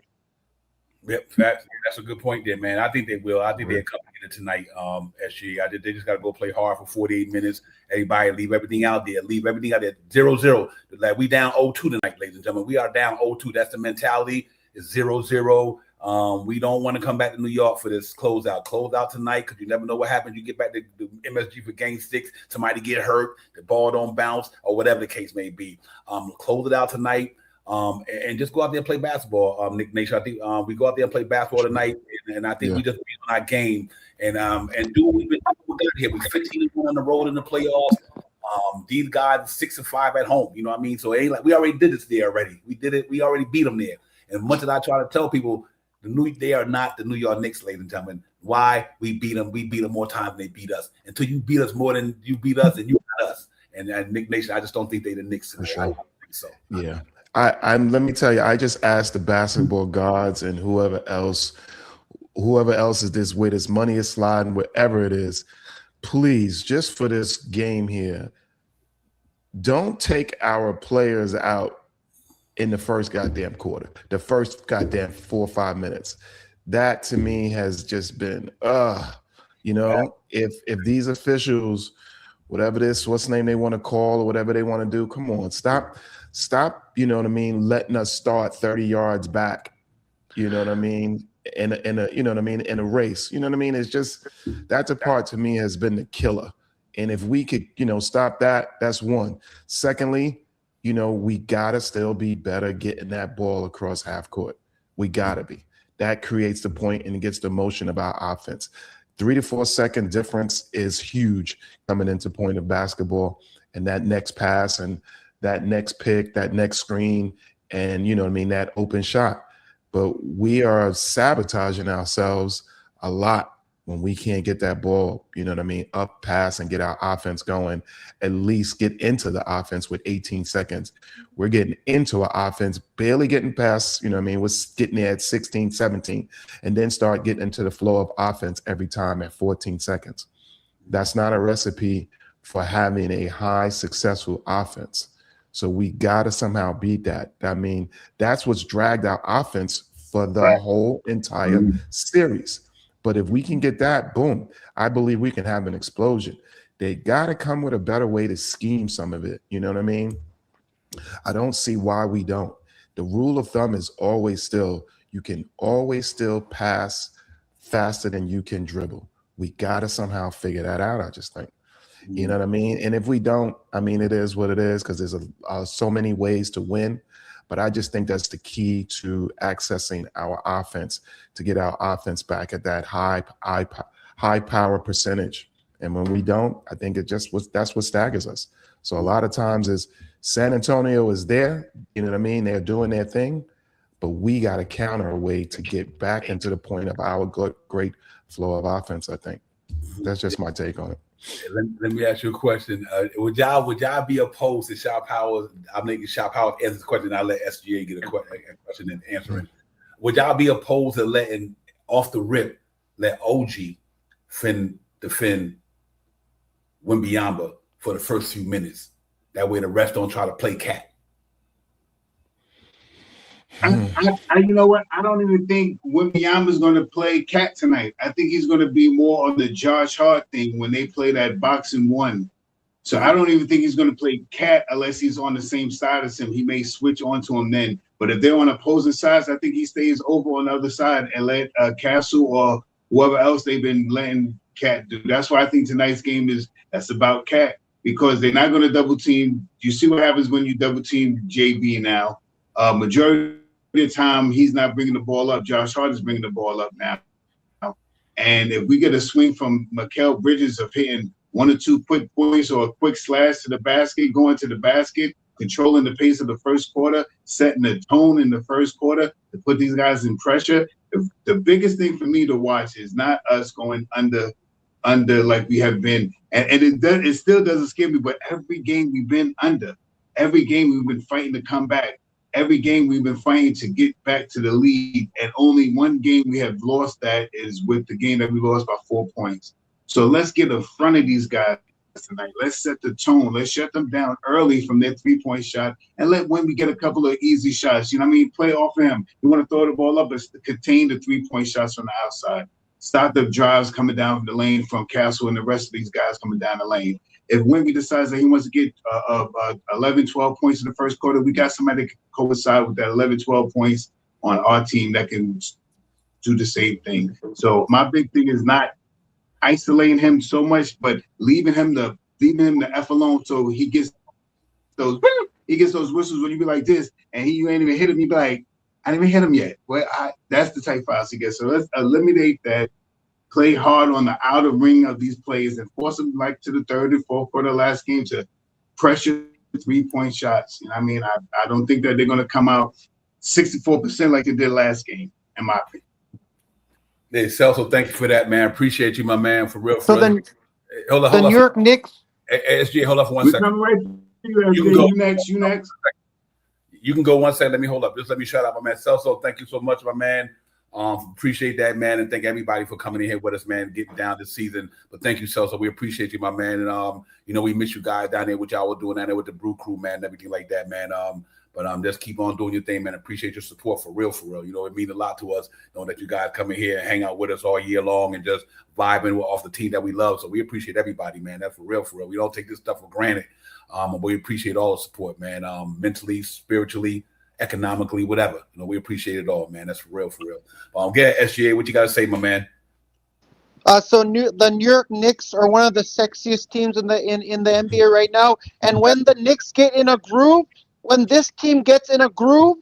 Yep, that's a good point there, man. I think they will. I think they'll come together tonight. SG, they just got to go play hard for 48 minutes. Everybody leave everything out there. 0-0. Like, we down 0-2 tonight, ladies and gentlemen. We are down 0-2. That's the mentality. It's 0-0. We don't want to come back to New York for this closeout. Closeout tonight, because you never know what happens. You get back to the MSG for Game 6. Somebody get hurt. The ball don't bounce, or whatever the case may be. Close it out tonight. And just go out there and play basketball, Nick Nation. I think we go out there and play basketball tonight, and I think we just be on our game and do what we've been doing here. We're 15-1 on the road in the playoffs. These guys 6-5 at home. You know what I mean? So it ain't like we already did this there already. We did it. We already beat them there. And much as I try to tell people, they are not the New York Knicks, ladies and gentlemen. Why? We beat them. We beat them more times than they beat us. Until you beat us more than you beat us, and you beat us. And Nick Nation, I just don't think they're the Knicks. For sure. I don't think so. Yeah. I'm let me tell you, I just asked the basketball gods and whoever else is this way, this money is sliding, wherever it is, please, just for this game here, don't take our players out in the first goddamn quarter, the first goddamn 4 or 5 minutes. That to me has just been, you know, if these officials, whatever this, what's the name they want to call or whatever they want to do, come on, stop, you know what I mean, letting us start 30 yards back, you know what I mean, in a you know what I mean, in a race, you know what I mean? It's just, that's a part to me has been the killer. And if we could, you know, stop that, that's one. Secondly, you know, we gotta still be better getting that ball across half court. We gotta be. That creates the point and gets the motion of our offense. 3 to 4 second difference is huge coming into point of basketball, and that next pass and that next pick, that next screen, and, you know what I mean, that open shot. But we are sabotaging ourselves a lot when we can't get that ball, you know what I mean, up, pass, and get our offense going, at least get into the offense with 18 seconds. We're getting into our offense, barely getting past, you know what I mean, we're getting there at 16, 17, and then start getting into the flow of offense every time at 14 seconds. That's not a recipe for having a high, successful offense. So we got to somehow beat that. I mean, that's what's dragged our offense for the whole entire series. But if we can get that, boom, I believe we can have an explosion. They got to come with a better way to scheme some of it. You know what I mean? I don't see why we don't. The rule of thumb is always still, you can always still pass faster than you can dribble. We got to somehow figure that out, I just think. You know what I mean? And if we don't, I mean, it is what it is, because there's so many ways to win. But I just think that's the key to accessing our offense, to get our offense back at that high power percentage. And when we don't, I think that's what staggers us. So a lot of times is San Antonio is there, you know what I mean? They're doing their thing, but we got to counter a way to get back into the point of our great flow of offense, I think. That's just my take on it. Let me ask you a question. Would y'all be opposed to Shaw Powers? I'm making Shaw Powers answer the question. I'll let SGA get a question and answer it. Would y'all be opposed to letting off the rip, let OG defend Wembanyama for the first few minutes? That way the refs don't try to play cat. You know what? I don't even think Wembanyama's going to play cat tonight. I think he's going to be more on the Josh Hart thing when they play that boxing one. So I don't even think he's going to play Cat unless he's on the same side as him. He may switch onto him then. But if they're on opposing sides, I think he stays over on the other side and let Castle or whoever else they've been letting Cat do. That's why I think tonight's game that's about Cat, because they're not going to double team. You see what happens when you double team JB now. Majority of the time, he's not bringing the ball up. Josh Hart is bringing the ball up now. And if we get a swing from Mikal Bridges of hitting 1 or 2 quick points or a quick slash to the basket, going to the basket, controlling the pace of the first quarter, setting the tone in the first quarter to put these guys in pressure. The biggest thing for me to watch is not us going under like we have been. And it still doesn't scare me, but every game we've been under. Every game we've been fighting to come back. Every game we've been fighting to get back to the lead. And only one game we have lost that is with the game that we lost by 4 points. So let's get in front of these guys tonight. Let's set the tone. Let's shut them down early from their 3-point shot and let Wemby get a couple of easy shots. You know what I mean? Play off him. You want to throw the ball up, but contain the 3-point shots from the outside. Stop the drives coming down the lane from Castle and the rest of these guys coming down the lane. If Wemby decides that he wants to get 11, 12 points in the first quarter, we got somebody that can coincide with that 11, 12 points on our team that can do the same thing. So my big thing is not isolating him so much, but leaving him the F alone, so he gets those whistles when you be like this, and you ain't even hit him. You be like, I didn't even hit him yet. Well, that's the type fouls he gets. So let's eliminate that. Play hard on the outer ring of these plays and force them like to the third and fourth quarter last game to pressure 3-point shots. You know what I mean? I don't think that they're going to come out 64% like they did last game, in my opinion. Hey, Celso, thank you for that, man. Appreciate you, my man, for real. So then, hold the New York Knicks. Hey, SG, hold up for 1 We're second. coming right to you, You can go. You next. You can go 1 second. Let me hold up. Just let me shout out my man Celso. Thank you so much, my man. Appreciate that, man, and thank everybody for coming in here with us, man, getting down this season. But thank you, Celso. We appreciate you, my man. And we miss you guys down there, what y'all were doing down there with the Brew Crew, man, and everything like that, man. But just keep on doing your thing, man. Appreciate your support for real. You know, it means a lot to us, knowing that you guys come in here and hang out with us all year long and just vibing off the team that we love. So we appreciate everybody, man. That's for real. We don't take this stuff for granted. We appreciate all the support, man. Mentally, spiritually, economically, whatever. You know, we appreciate it all, man. That's for real. Get SGA, what you got to say, my man? So the New York Knicks are one of the sexiest teams in the NBA right now. And when the Knicks get in a groove, when this team gets in a groove,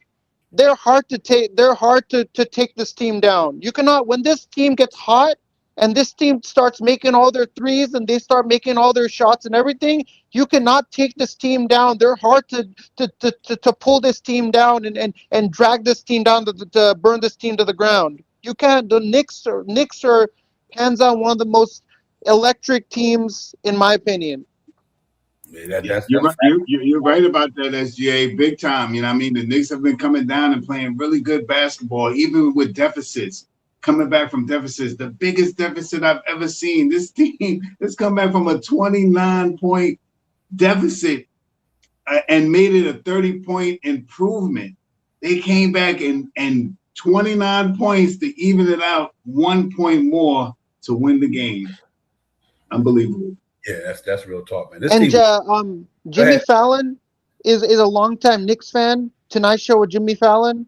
they're hard to take. They're hard to take this team down. You cannot, when this team gets hot and this team starts making all their threes and they start making all their shots and everything, you cannot take this team down. They're hard to pull this team down and drag this team down to burn this team to the ground. You can't. The Knicks are hands on one of the most electric teams in my opinion. You're right about that, SGA, big time. You know what I mean? The Knicks have been coming down and playing really good basketball, even with deficits. Coming back from deficits, the biggest deficit I've ever seen. This team has come back from a 29-point deficit and made it a 30-point improvement. They came back and 29 points to even it out, 1 point more to win the game. Unbelievable. Yeah, that's real talk, man. Jimmy Fallon is a longtime Knicks fan. Tonight Show with Jimmy Fallon.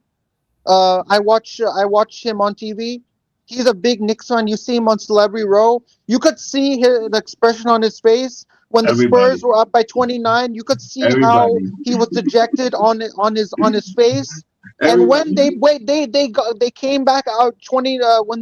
I watch him on TV. He's a big Knicks fan. You see him on Celebrity Row. You could see the expression on his face when the Spurs were up by 29. You could see how he was dejected on his face. And when they came back out 20 when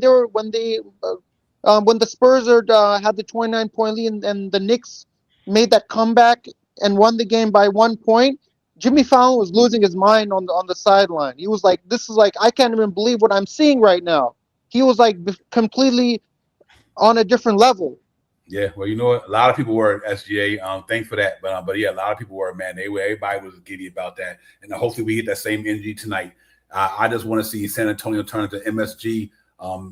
the Spurs had the 29-point lead and the Knicks made that comeback and won the game by 1 point, Jimmy Fallon was losing his mind on the sideline. He was like, "This is like, I can't even believe what I'm seeing right now." He was like completely on a different level. Yeah, well, you know what? A lot of people were SGA. Thanks for that, but yeah, a lot of people were, man. Everybody was giddy about that, and hopefully we get that same energy tonight. I just want to see San Antonio turn into MSG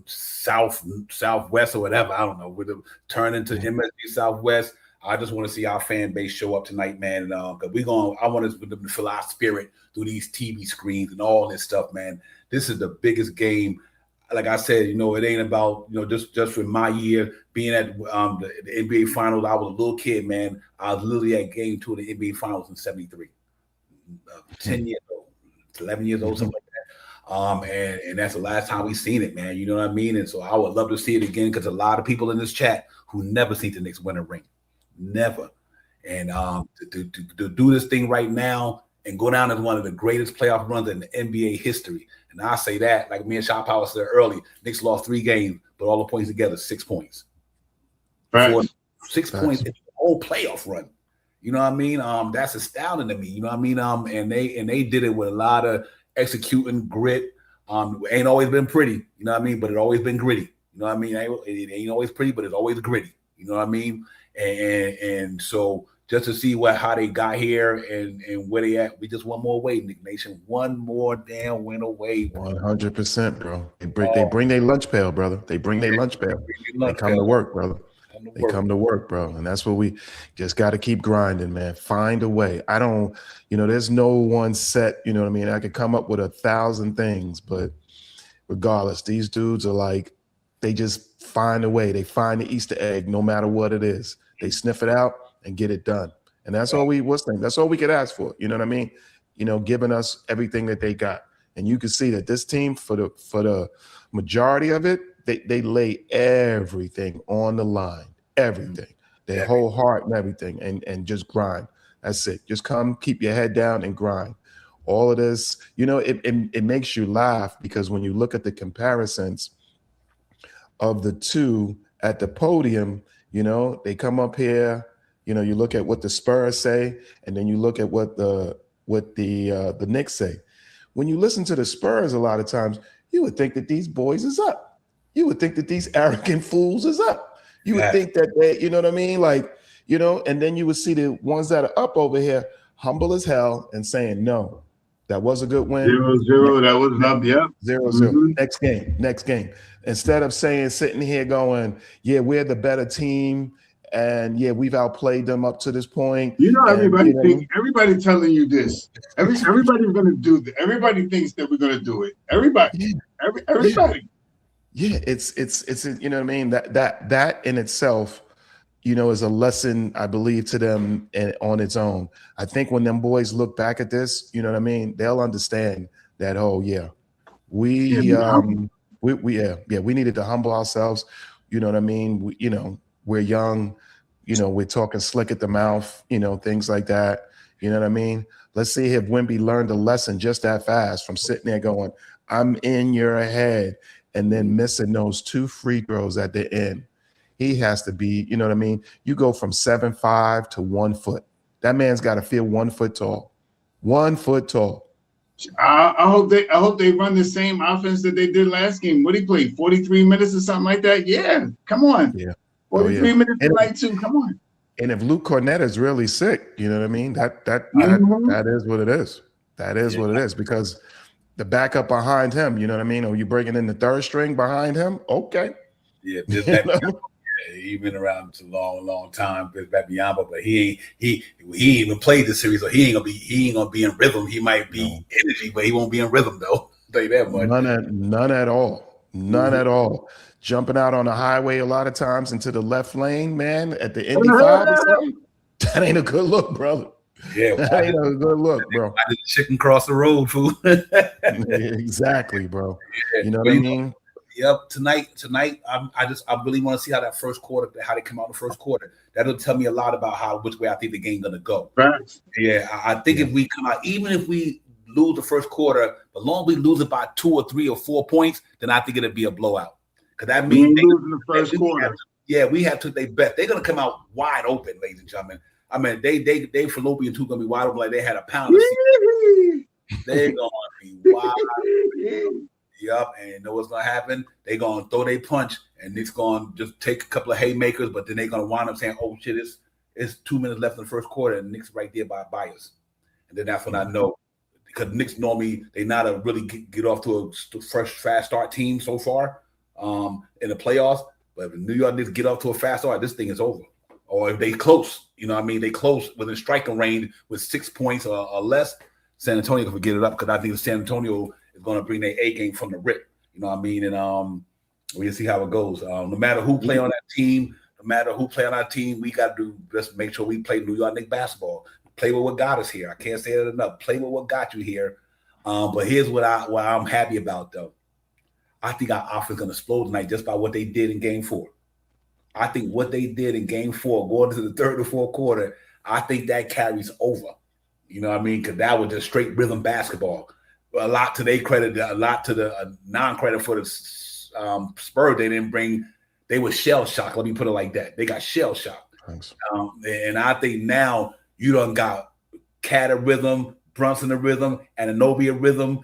Southwest or whatever. I don't know. With it turn into MSG Southwest. I just want to see our fan base show up tonight, man. Because I want them to feel our spirit through these TV screens and all this stuff, man. This is the biggest game like I said, it ain't about just for my year being at the NBA Finals. I was a little kid, man. I was literally at Game 2 of the NBA Finals in '73, 10 years old, 11 years old, something like that. And that's the last time we seen it, man. You know what I mean? And so I would love to see it again because a lot of people in this chat who never seen the Knicks win a ring, never. And to do this thing right now and go down as one of the greatest playoff runs in the NBA history. And I say that, like me and Shot Power said early, Knicks lost 3 games, but all the points together, 6 points. Right. 6 points in the whole playoff run. You know what I mean? That's astounding to me. You know what I mean? And they did it with a lot of executing grit. Ain't always been pretty, you know what I mean? But it always been gritty. You know what I mean? It ain't always pretty, but it's always gritty. You know what I mean? And so just to see how they got here and where they at, we just one more away, Nick Nation. One more damn win away. 100%, bro. They bring their lunch pail, brother. They bring their lunch pail. They come to work, brother. They come to work, bro. And that's what we just got to keep grinding, man. Find a way. I don't, there's no one set, you know what I mean? I could come up with 1,000 things, but regardless, these dudes are like, they just find a way. They find the Easter egg, no matter what it is. They sniff it out and get it done. And that's all that's all we could ask for. You know what I mean? Giving us everything that they got. And you can see that this team, for the majority of it, they lay everything on the line, everything, their whole heart and everything, and just grind. That's it. Just come, keep your head down and grind. All of this, it makes you laugh because when you look at the comparisons of the two at the podium, they come up here, you look at what the Spurs say, and then you look at what the Knicks say. When you listen to the Spurs, a lot of times you would think that these boys is up. You would think that these arrogant fools is up. You would think that they, you know what I mean? Like, and then you would see the ones that are up over here, humble as hell and saying, no, that was a good win. 0-0, that was up, yeah. 0-0. Next game. Instead of sitting here going, yeah, we're the better team. And yeah, we've outplayed them up to this point. Everybody telling you this. Everybody's going to do this. Everybody thinks that we're going to do it. Everybody. Everybody. Yeah, it's you know what I mean? That in itself, is a lesson, I believe, to them on its own. I think when them boys look back at this, you know what I mean, they'll understand that, we needed to humble ourselves. You know what I mean? We're young, we're talking slick at the mouth, things like that. You know what I mean? Let's see if Wemby learned a lesson just that fast from sitting there going, I'm in your head, and then missing those 2 free throws at the end. He has to be, you know what I mean? You go from 7'5" to 1 foot. That man's got to feel 1 foot tall. 1 foot tall. I hope they run the same offense that they did last game. What did he play? 43 minutes or something like that? Yeah, come on. Yeah. 43 minutes to like 2. Come on. And if Luke Cornett is really sick, you know what I mean? That is what it is. That is what it is, because the backup behind him, you know what I mean? Or you bringing in the 3rd string behind him? Okay. Yeah, he's been around a long time. But he even played the series, so he ain't gonna be in rhythm. He might be energy, but he won't be in rhythm though. I'll tell you that much. None at all. None at all. Jumping out on the highway a lot of times into the left lane, man, at the Indy 5 or something. That ain't a good look, brother. Yeah, that ain't a good look, bro. I did the chicken cross the road, fool. Exactly, bro. You know what I mean? Yep. Tonight, I really want to see how that first quarter, how they come out in the first quarter. That'll tell me a lot about which way I think the game's gonna go. Right. Yeah, I think if we come out, even if we lose the first quarter, but long as we lose it by 2 or 3 or 4 points, then I think it'll be a blowout. Because that means losing the first quarter. We have to. They bet they're gonna come out wide open, ladies and gentlemen. I mean, they Fallopian tube gonna be wide open like they had a pound of seed. They're gonna be wide open. Yep, and you know what's gonna happen? They're gonna throw their punch, and Nick's gonna just take a couple of haymakers, but then they're gonna wind up saying, "Oh shit, it's 2 minutes left in the first quarter, and Nick's right there by us." And then that's when I know, because Nick's normally they not a really get off to a fresh fast start team so far in the playoffs. But if New York Knicks get off to a fast start, this thing is over. Or if they close, you know what I mean? They close within striking range with 6 points or less, San Antonio can get it up, because I think San Antonio is going to bring their A game from the rip. You know what I mean? And we'll see how it goes. No matter who play on that team, we got to just make sure we play New York Knicks basketball. Play with what got us here. I can't say it enough. Play with what got you here. But here's what I'm happy about, though. I think our offense is going to explode tonight just by what they did in Game 4. I think what they did in Game 4, going into the third or fourth quarter, I think that carries over. You know what I mean? Because that was just straight rhythm basketball. A lot to their credit, a lot to the non-credit for the Spurs. They didn't bring – they were shell-shocked. Let me put it like that. They got shell-shocked. And I think now you done got Cat a rhythm, Brunson a rhythm, and Anunoby a rhythm.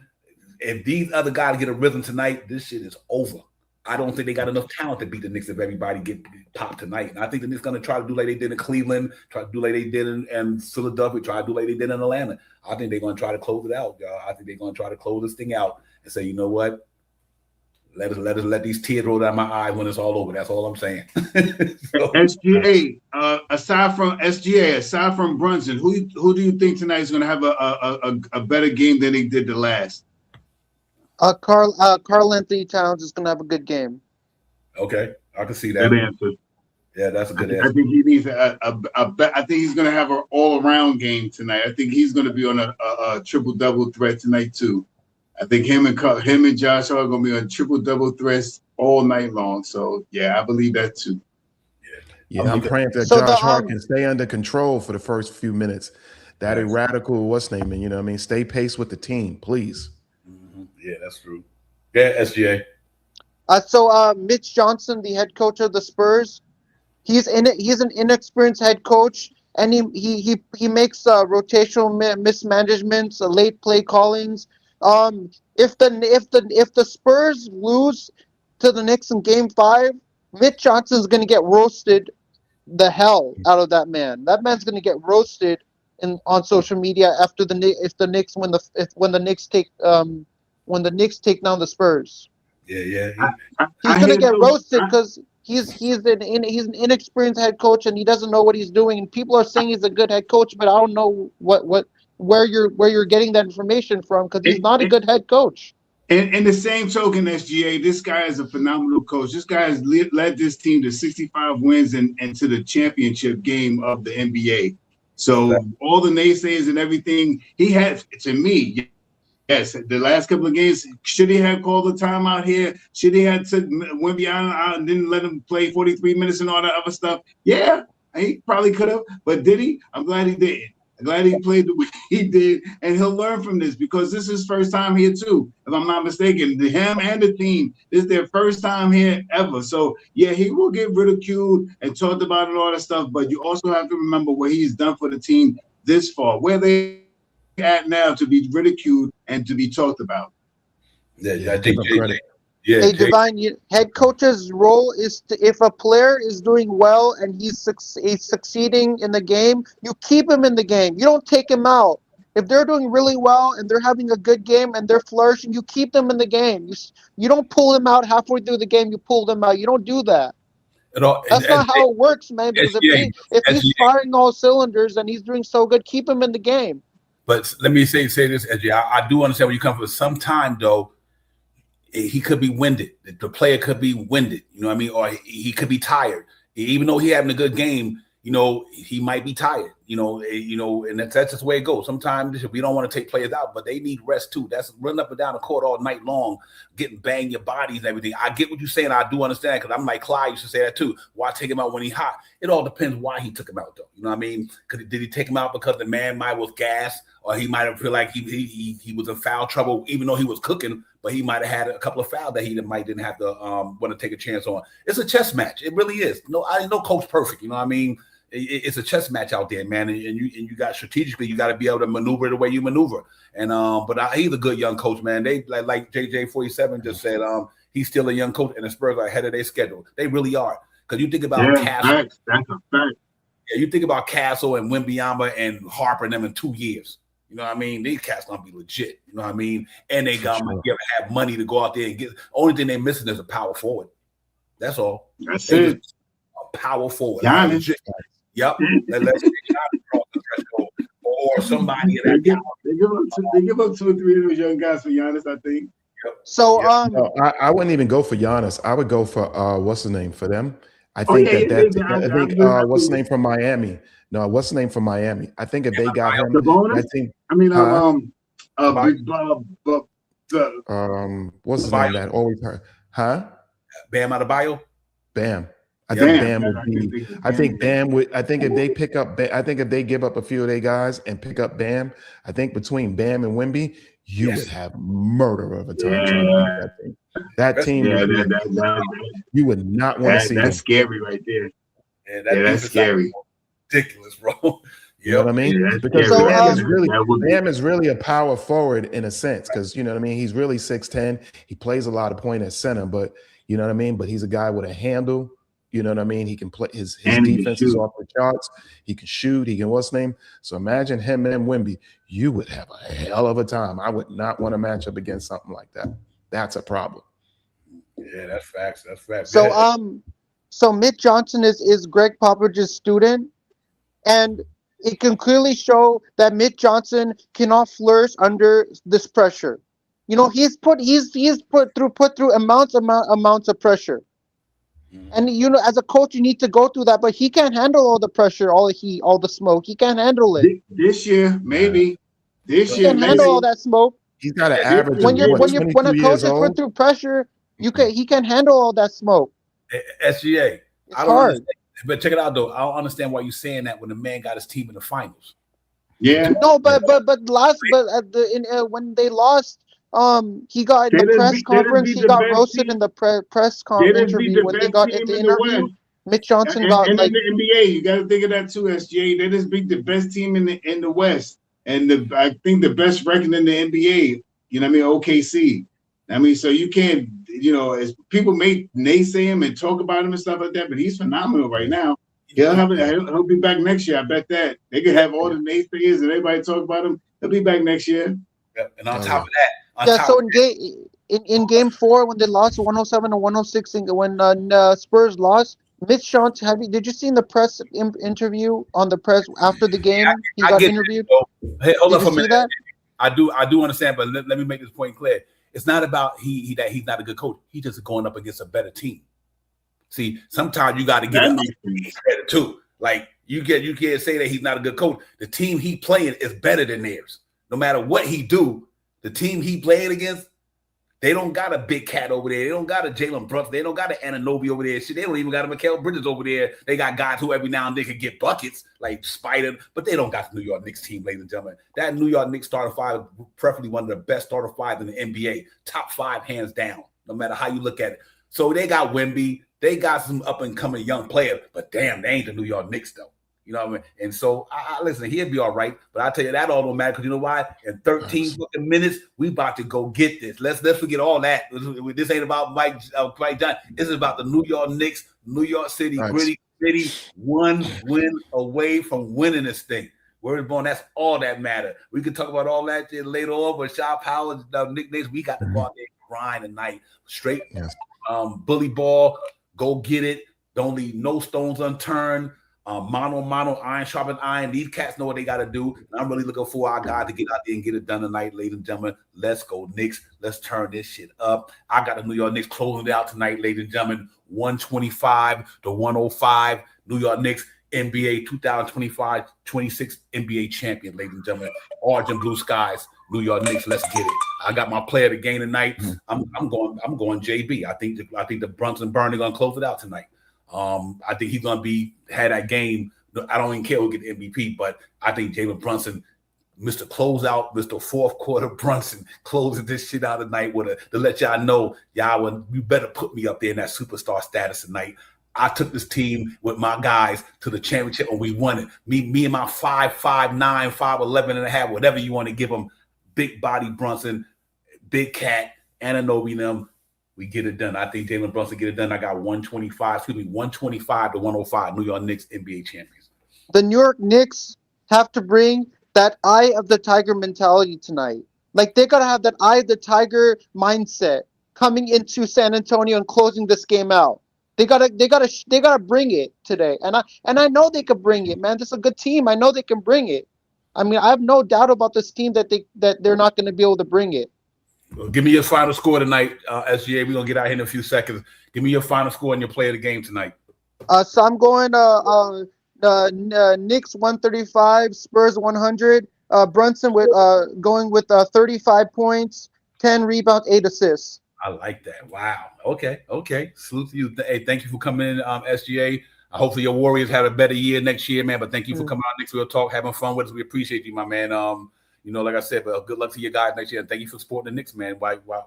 If these other guys get a rhythm tonight, this shit is over. I don't think they got enough talent to beat the Knicks if everybody get popped tonight. And I think the Knicks going to try to do like they did in Cleveland, try to do like they did in Philadelphia, try to do like they did in Atlanta. I think they're going to try to close it out, y'all. I think they're going to try to close this thing out and say, you know what? Let these tears roll down my eyes when it's all over. That's all I'm saying. SGA, aside from Brunson, who do you think tonight is going to have a better game than they did the last? Karl Anthony Towns is going to have a good game. Okay, I can see that. Good answer. Yeah, that's a good answer. I think he needs I think he's going to have an all-around game tonight. I think he's going to be on a triple-double threat tonight too. I think him and Josh are going to be on triple-double threats all night long. So yeah, I believe that too. Yeah, I'm praying that Josh Hart can stay under control for the first few minutes. That radical, what's name, you know what I mean? Stay pace with the team, please. Yeah, that's true. Yeah, SGA. So Mitch Johnson, the head coach of the Spurs, he's an inexperienced head coach, and he makes rotational mismanagements, late play callings. If the Spurs lose to the Knicks in Game 5, Mitch Johnson's going to get roasted the hell out of that man. That man's going to get roasted on social media after when the Knicks take down the Spurs. Yeah. He's going to get roasted because he's an inexperienced head coach and he doesn't know what he's doing. And people are saying he's a good head coach, but I don't know where you're getting that information from because he's not a good head coach. And the same token, SGA, this guy is a phenomenal coach. This guy has led this team to 65 wins and to the championship game of the NBA. So all the naysayers and everything he had, to me, yes, the last couple of games, should he have called the timeout here? Should he have went beyond out and didn't let him play 43 minutes and all that other stuff? Yeah, he probably could have, but did he? I'm glad he did. I'm glad he played the way he did, and he'll learn from this because this is his first time here too, if I'm not mistaken. Him and the team, this is their first time here ever. So, yeah, he will get ridiculed and talked about and all that stuff, but you also have to remember what he's done for the team this far, where they at now to be ridiculed and to be talked about. Yeah, I think hey, Divine, head coach's role is to, if a player is doing well and he's succeeding in the game, you keep him in the game. You don't take him out. If they're doing really well and they're having a good game and they're flourishing, you keep them in the game. You don't pull them out halfway through the game. You pull them out. You don't do that. That's not how it works, man. Because if he's firing all cylinders and he's doing so good, keep him in the game. But let me say this, SJ. I do understand where you come from. Sometime, though, he could be winded. The player could be winded. You know what I mean? Or he could be tired. Even though he's having a good game, you know, he might be tired. You know, and that's just the way it goes. Sometimes we don't want to take players out, but they need rest too. That's running up and down the court all night long, getting banged your bodies and everything. I get what you're saying. I do understand because I'm like Clyde used to say that too. Why take him out when he's hot? It all depends why he took him out, though. You know what I mean? Did he take him out because the man might was gassed, or he might have feel like he was in foul trouble, even though he was cooking, but he might have had a couple of fouls that he didn't have to want to take a chance on. It's a chess match. It really is. No, I know coach perfect. You know what I mean? It's a chess match out there, man, and you got strategically, you got to be able to maneuver the way you maneuver. And but he's a good young coach, man. They like JJ47 just said, he's still a young coach, and the Spurs are ahead of their schedule. They really are, because you think about Castle. That's a fact. Yeah, you think about Castle and Wembanyama and Harper and them in 2 years. You know what I mean? These cats gonna be legit. You know what I mean? And they gonna have money to go out there and get. Only thing they're missing is a power forward. That's all. That's it. A power forward. Giannis. Yep. Let's get Giannis across the threshold, or somebody in that. They give up 2 or 3 of those young guys for Giannis, I think. So No, I wouldn't even go for Giannis. I would go for what's the name for them? I Oh think yeah, I think what's the name from Miami? No, what's the name from Miami? I think if they got him, Sabonis? that team. I mean, Huh? What's his name? That always hurt? Huh? Bam Adebayo. Bam. I Yeah, think Bam. Bam would be. I think Bam would. I think if they pick up, I think if they give up a few of their guys and pick up Bam, I think between Bam and Wemby, you Yes. would have murder of a time trying to beat that team. That team, Yeah, would be, you would not want to see that's them. scary right there. And Yeah, that's scary. Ridiculous, bro. You know what I mean? Yeah, that's Because scary. Bam is really a power forward in a sense, because you know what I mean. He's really 6'10". He plays a lot of point at center, but you know what I mean. But he's a guy with a handle. You know what I mean? He can play. His defense is off the charts. He can shoot. He can what's the name? So imagine him and Wemby. You would have a hell of a time. I would not want to match up against something like that. That's a problem. Yeah, that's facts. That's facts. So so Mitch Johnson is Greg Popovich's student, and it can clearly show that Mitch Johnson cannot flourish under this pressure. You know, he's put through amounts of pressure. And you know, as a coach, you need to go through that, but he can't handle all the pressure, all the heat, all the smoke. He can't handle it. This year, maybe. This He year, can't maybe. handle all that smoke. He's got an average When a coach years is put old. through pressure, he can't handle all that smoke. SGA. It's I don't hard. understand. But check it out though. I don't understand why you're saying that when the man got his team in the finals. Yeah. No, but when they lost, he got in the press conference. He got roasted in the press interview when they got at the interview. Mitch Johnson got and like in the NBA. You got to think of that too, SGA. They just beat the best team in the West, and I think the best record in the NBA. You know what I mean? OKC. I mean, so you can't. You know, as people may naysay him and talk about him and stuff like that, but he's phenomenal right now. He'll be back next year. I bet that they could have all the naysayers and everybody talk about him. He'll be back next year. Yep. And on top of that, so in game 4 when they lost 107 to 106, when Spurs lost, Mitch Johnson, did you see in the press interview on the press after the game? He got interviewed. Hey, hold on for a minute. That? I do understand, but let me make this point clear. It's not about that he's not a good coach. He's just going up against a better team. See, sometimes you got to get credit too. Like you can't say that he's not a good coach. The team he playing is better than theirs. No matter what he do, the team he playing against, they don't got a big cat over there. They don't got a Jalen Brunson. They don't got an Anunoby over there. Shit, they don't even got a Mikal Bridges over there. They got guys who every now and then can get buckets like Spider, but they don't got the New York Knicks team, ladies and gentlemen. That New York Knicks starting five, preferably one of the best starting five in the NBA, top 5 hands down, no matter how you look at it. So they got Wemby. They got some up and coming young players, but damn, they ain't the New York Knicks though. You know what I mean? And so, I listen, he'll be all right. But I tell you, that all don't matter because you know why? In 13 fucking minutes, we about to go get this. Let's forget all that. This ain't about Mike John. This is about the New York Knicks, New York City, gritty city, one win away from winning this thing. Word born, that's all that matter. We can talk about all that later on, but Shaw Powell, nicknames, we got to go out there and grind tonight. Straight bully ball, go get it. Don't leave no stones unturned. Mano, iron sharpen iron. These cats know what they got to do. And I'm really looking for our guy to get out there and get it done tonight, ladies and gentlemen. Let's go, Knicks. Let's turn this shit up. I got the New York Knicks closing it out tonight, ladies and gentlemen. 125 to 105. New York Knicks, NBA 2025-26 NBA champion, ladies and gentlemen. Orange and blue skies. New York Knicks, let's get it. I got my player of the game tonight. I'm going JB. I think the Brunson Burnley gonna close it out tonight. I think he's gonna had that game. I don't even care who get the MVP, but I think Jalen Brunson, Mr. Closeout, Mr. Fourth Quarter Brunson, closing this shit out tonight to let y'all know, you better put me up there in that superstar status tonight. I took this team with my guys to the championship and we won it. Me and my 5'9", 5'11 and a half, whatever you want to give them. Big body Brunson, big cat, Anunoby them. We get it done. I think Jalen Brunson get it done. I got 125 to 105. New York Knicks NBA champions. The New York Knicks have to bring that eye of the tiger mentality tonight. Like they gotta have that eye of the tiger mindset coming into San Antonio and closing this game out. They gotta bring it today. And I know they could bring it, man. This is a good team. I know they can bring it. I mean, I have no doubt about this team that they're not going to be able to bring it. Give me your final score tonight, SGA. We're gonna get out here in a few seconds. Give me your final score and your play of the game tonight. So I'm going Knicks 135, Spurs 100. Brunson with going with 35 points, 10 rebounds, 8 assists. I like that. Wow. Okay. Salute to you. Hey, thank you for coming in, SGA. Hopefully your Warriors have a better year next year, man. But thank you for coming out next week. We'll talk, having fun with us. We appreciate you, my man. Like I said, but good luck to your guys next year. And thank you for supporting the Knicks, man.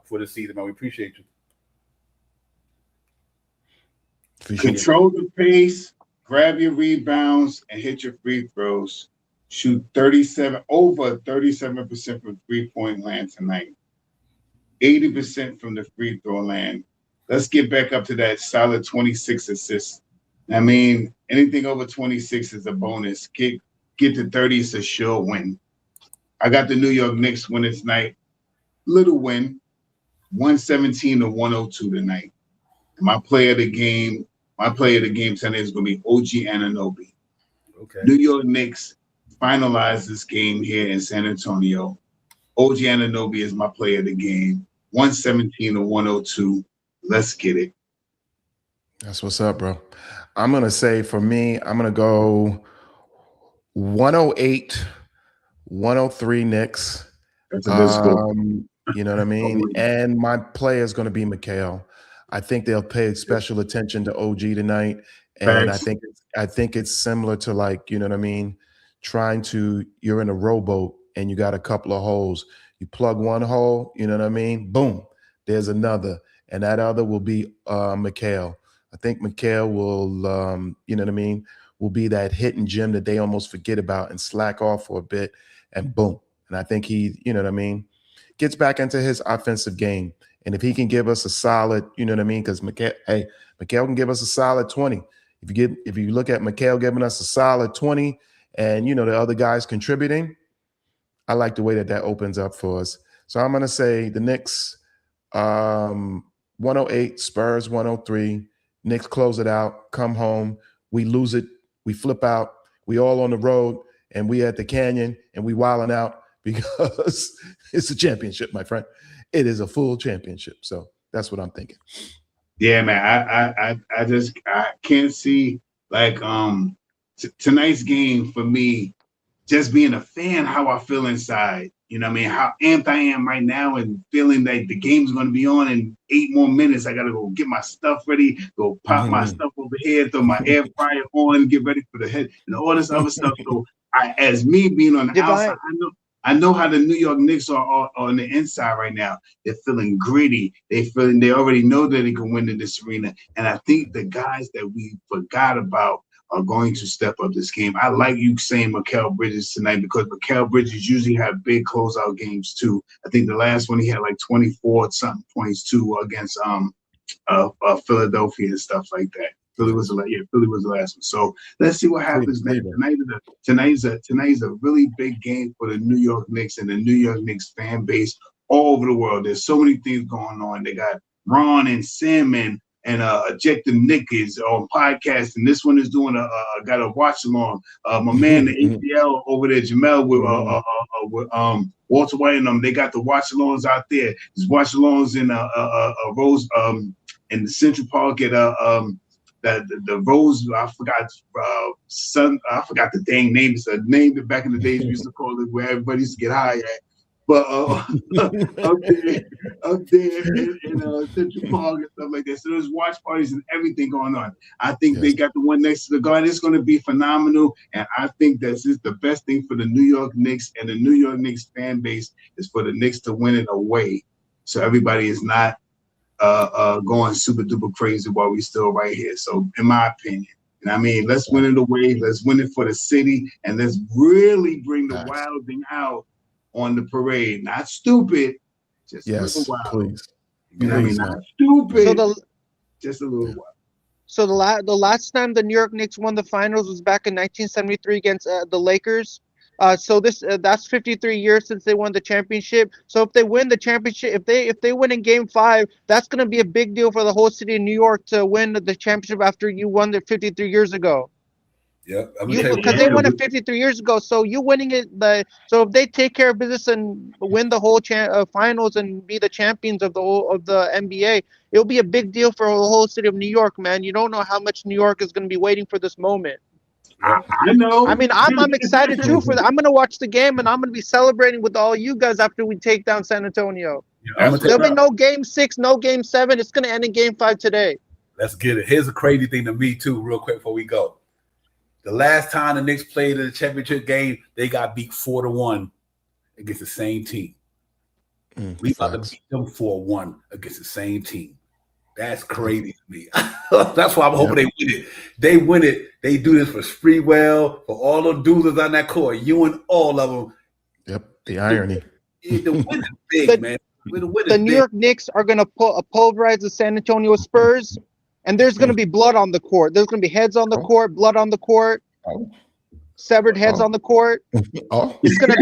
For the season, man. We appreciate you. Control the pace, grab your rebounds, and hit your free throws. Shoot over 37% from three-point land tonight. 80% from the free throw land. Let's get back up to that solid 26 assists. I mean, anything over 26 is a bonus. Get to 30, it's a sure win. I got the New York Knicks winning tonight. Little win, 117-102 tonight. And my player of the game tonight is going to be OG Anunoby. Okay. New York Knicks finalize this game here in San Antonio. OG Anunoby is my player of the game. 117-102. Let's get it. That's what's up, bro. I'm going to say for me, I'm going to go 108-103 Knicks. That's a good score. You know what I mean? And my player is going to be Mikal. I think they'll pay special attention to OG tonight. And Thanks. I think it's similar to, like, you know what I mean? You're in a rowboat and you got a couple of holes. You plug one hole, you know what I mean? Boom, there's another. And that other will be Mikal. I think Mikal will, you know what I mean, will be that hidden gem that they almost forget about and slack off for a bit, and boom. And I think he, you know what I mean, gets back into his offensive game. And if he can give us a solid, you know what I mean, because Mikal can give us a solid 20. If you look at Mikal giving us a solid 20 and, you know, the other guys contributing, I like the way that opens up for us. So I'm going to say the Knicks 108, Spurs 103. Knicks close it out, come home. We lose it. We flip out. We all on the road, and we at the Canyon, and we wilding out because it's a championship, my friend. It is a full championship. So that's what I'm thinking. Yeah, man. I can't see, like, tonight's game for me, just being a fan, how I feel inside. You know what I mean? How amped I am right now and feeling that the game's going to be on in 8 more minutes. I got to go get my stuff ready, go pop my stuff over here, throw my air fryer on, get ready for the head, and all this other stuff. So as me being on the outside, I know how the New York Knicks are on the inside right now. They're feeling gritty. They already know that they can win in this arena. And I think the guys that we forgot about are going to step up this game. I like you saying Mikal Bridges tonight, because Mikal Bridges usually have big closeout games too. I think the last one he had like 24 something points too against Philadelphia and stuff like that. Philly was the last one. So let's see what happens next. Tonight's a really big game for the New York Knicks and the New York Knicks fan base all over the world. There's so many things going on. They got Ron and Sim and Objective Nick is on podcast, and this one is doing got a watch along. My man, the ATL over there, Jamel with Walter White and them. They got the watch alongs out there. There's watch alongs in Rose in the Central Park at the Rose. I forgot the dang name. It's a name that back in the days we used to call it, where everybody used to get high at. But up there in Central Park and stuff like that. So there's watch parties and everything going on. I think they got the one next to the Garden. It's going to be phenomenal. And I think this is the best thing for the New York Knicks and the New York Knicks fan base is for the Knicks to win it away. So everybody is not going super duper crazy while we're still right here. So in my opinion, and I mean, let's win it away. Let's win it for the city. And let's really bring the wilding out on the parade. Not stupid, just a little wild. Please. You know what I mean? Not stupid, just a little wild. So the last time the New York Knicks won the finals was back in 1973 against the Lakers. So that's 53 years since they won the championship. So if they win the championship, if they win in Game 5, that's going to be a big deal for the whole city of New York to win the championship after you won it 53 years ago. Yeah, Because they won it 53 years ago. So you winning it, so if they take care of business and win the whole finals and be the champions of the NBA, it'll be a big deal for the whole city of New York, man. You don't know how much New York is going to be waiting for this moment. I know. I mean, I'm excited too for that. I'm going to watch the game and I'm going to be celebrating with all you guys after we take down San Antonio. There'll be no game 6, no game 7. It's going to end in game 5 today. Let's get it. Here's a crazy thing to me too, real quick before we go. The last time the Knicks played in the championship game, they got beat 4-1 against the same team. We about to beat them 4-1 against the same team. That's crazy to me. That's why I'm hoping they win it. They win it. They do this for Spreewell, for all the dudes that's on that court. You and all of them. Yep, the irony. The win is big, man. The New York Knicks are going to pulverize the San Antonio Spurs. And there's going to be blood on the court. There's going to be heads on the court, blood on the court, severed heads on the court. It's going to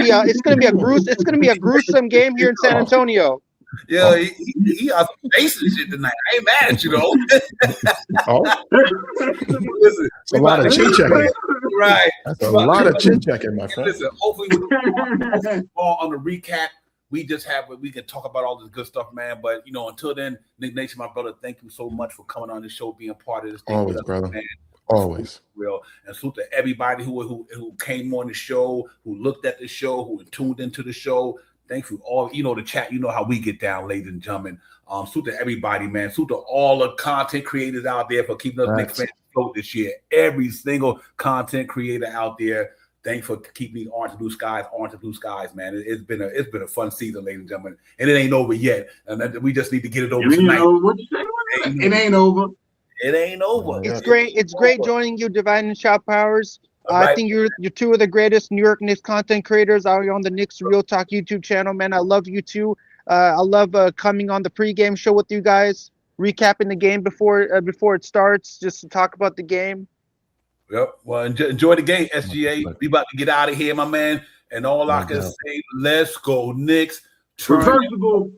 be a gruesome game here in San Antonio. Yeah, he has some basic shit tonight. I ain't mad at you though. Listen, a lot of chin checking. Right. That's a lot of chin checking, my friend. Listen, hopefully all on the recap. We can talk about all this good stuff, man. But until then, Nick Nation, my brother, thank you so much for coming on the show, being part of this thing. Always, brother. Man. Always. Real. And salute to everybody who came on the show, who looked at the show, who tuned into the show. Thank you all. The chat, how we get down, ladies and gentlemen. Salute to everybody, man. Salute to all the content creators out there for keeping us Knicks fans afloat this year. Every single content creator out there. Thanks for keeping me orange blue skies, man. It's been a fun season, ladies and gentlemen, and it ain't over yet. And we just need to get it over tonight. It ain't over. It ain't over. It's great. It's great joining you, Divine and Shop Powers. I think you're two of the greatest New York Knicks content creators out here on the Knicks Real Talk YouTube channel, man. I love you too. I love coming on the pregame show with you guys, recapping the game before it starts, just to talk about the game. Yep. Well, enjoy the game, SGA. We about to get out of here, my man. And all I can say, let's go, Knicks. Reversible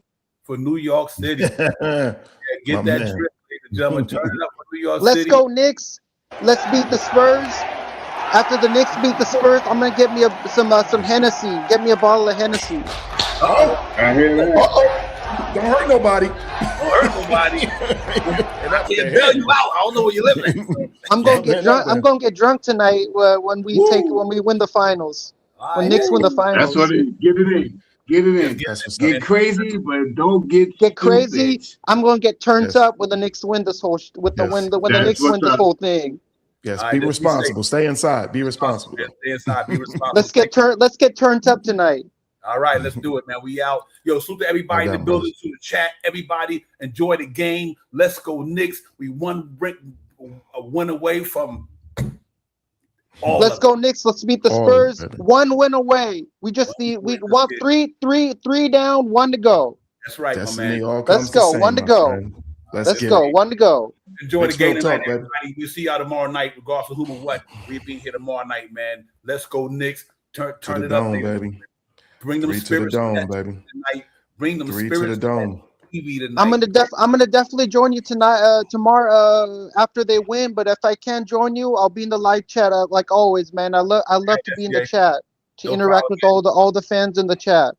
for New York City. Get that trip, ladies and gentlemen. Turn it up for New York City. Let's go, Knicks. Let's beat the Spurs. After the Knicks beat the Spurs, I'm gonna get me some Hennessy. Get me a bottle of Hennessy. I hear that. Don't hurt nobody. And I can't bail you out. I don't know where you live. I'm gonna get drunk. I'm gonna get drunk tonight when we win the finals. When Knicks win the finals. That's what it is. Get it in. Get crazy, but don't get crazy. I'm gonna get turned up when the Knicks win this whole when the Knicks win this whole thing. Yes, be responsible. Stay inside. Be responsible. Stay inside. Be responsible. Let's get turned up tonight. All right, let's do it, man. We out. Yo, salute to everybody in the building, to the chat. Everybody enjoy the game. Let's go, Knicks. We a win away from all. Let's go, Knicks. Let's beat the Spurs. One win away. We want three down, 1 to go. That's right, my man. Let's go. 1 to go. Let's go. 1 to go. Enjoy the game tonight, everybody. We'll see y'all tomorrow night, regardless of who or what. We'll be here tomorrow night, man. Let's go, Knicks. Turn it up, baby. Bring them spirits to the dome, baby. Tonight. Bring them spirits to the dome. I'm gonna definitely join you tonight, tomorrow, after they win. But if I can't join you, I'll be in the live chat like always, man. I love to be in the chat to interact with all the fans in the chat.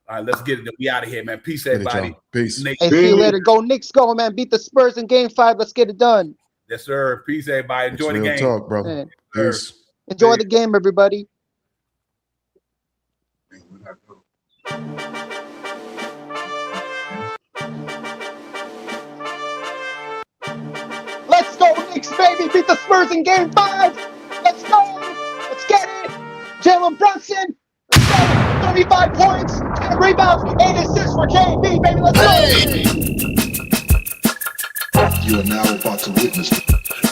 All right, let's get it. We out of here, man. Peace, everybody. Peace. Hey, see you later. Go Knicks, go, man. Beat the Spurs in Game 5. Let's get it done. Yes, sir. Peace, everybody. Enjoy the game. Talk, bro. Peace. Enjoy the game, everybody. Let's go, Knicks, baby. Beat the Spurs in Game 5. Let's go. Let's get it. Jalen Brunson. 35 points, 10 rebounds, 8 assists for JB, baby. Let's go. You are now about to witness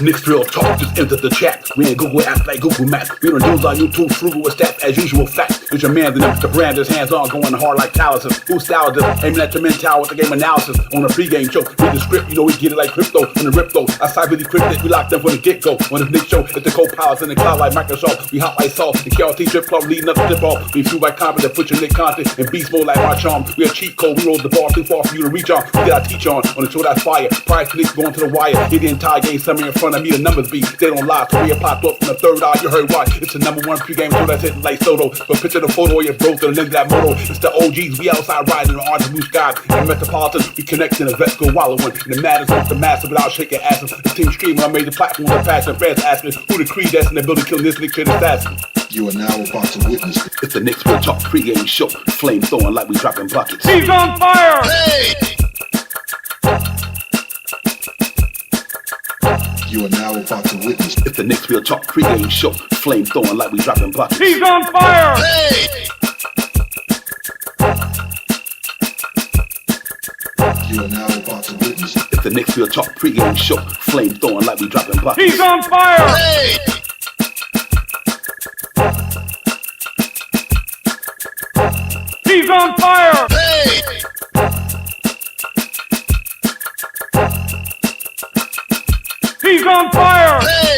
Knicks Real Talk just entered the chat. We ain't Google apps like Google Maps. We don't use our YouTube frugal with stats as usual. Fact. It's your man, the branders, hands on, going hard like calluses. Who's style just aiming at your mental with the game analysis on a pregame show. Read the script, you know we get it like crypto on the rip though. I side really cryptic, we locked them from the get go. On this Nick show, it's the co-pilots in the cloud like Microsoft. We hot like salt, the KRT drip club leading up the tip off. We fuel by confidence, put your Nick content in beast mode like our charm. We a cheat code, we roll the bar too far for you to reach on. We get our teach on the show that's fire. Prior to Nick going to the wire, hit the entire game, somewhere in front of me, the numbers be. They don't lie, Korea popped up from the third eye, you heard why. It's the number one pregame show that's hitting like Soto. But picture the photo of your bro to the lens of that moto. It's the OGs, we outside riding the orange blue skies. In the Metropolitan, we connect in the vets go wallowing. And the matters with the massive without shaking asses. The team streaming on major platforms and passion. Fans asking who the creed that's in the building killing this Nick Trade assassin. You are now about to witness. It's the Knicks Real Talk pregame show. Flame throwing like we dropping buckets. He's on fire! Hey! You are now about to witness. It's the Knicks Real Talk pregame show. Flame throwing like we dropping buckets. He's on fire! Hey! You are now about to witness. It's the Knicks Real Talk pregame show. Flame throwing like we dropping buckets. He's on fire! Hey! He's on fire! Hey! He's on fire! Hey!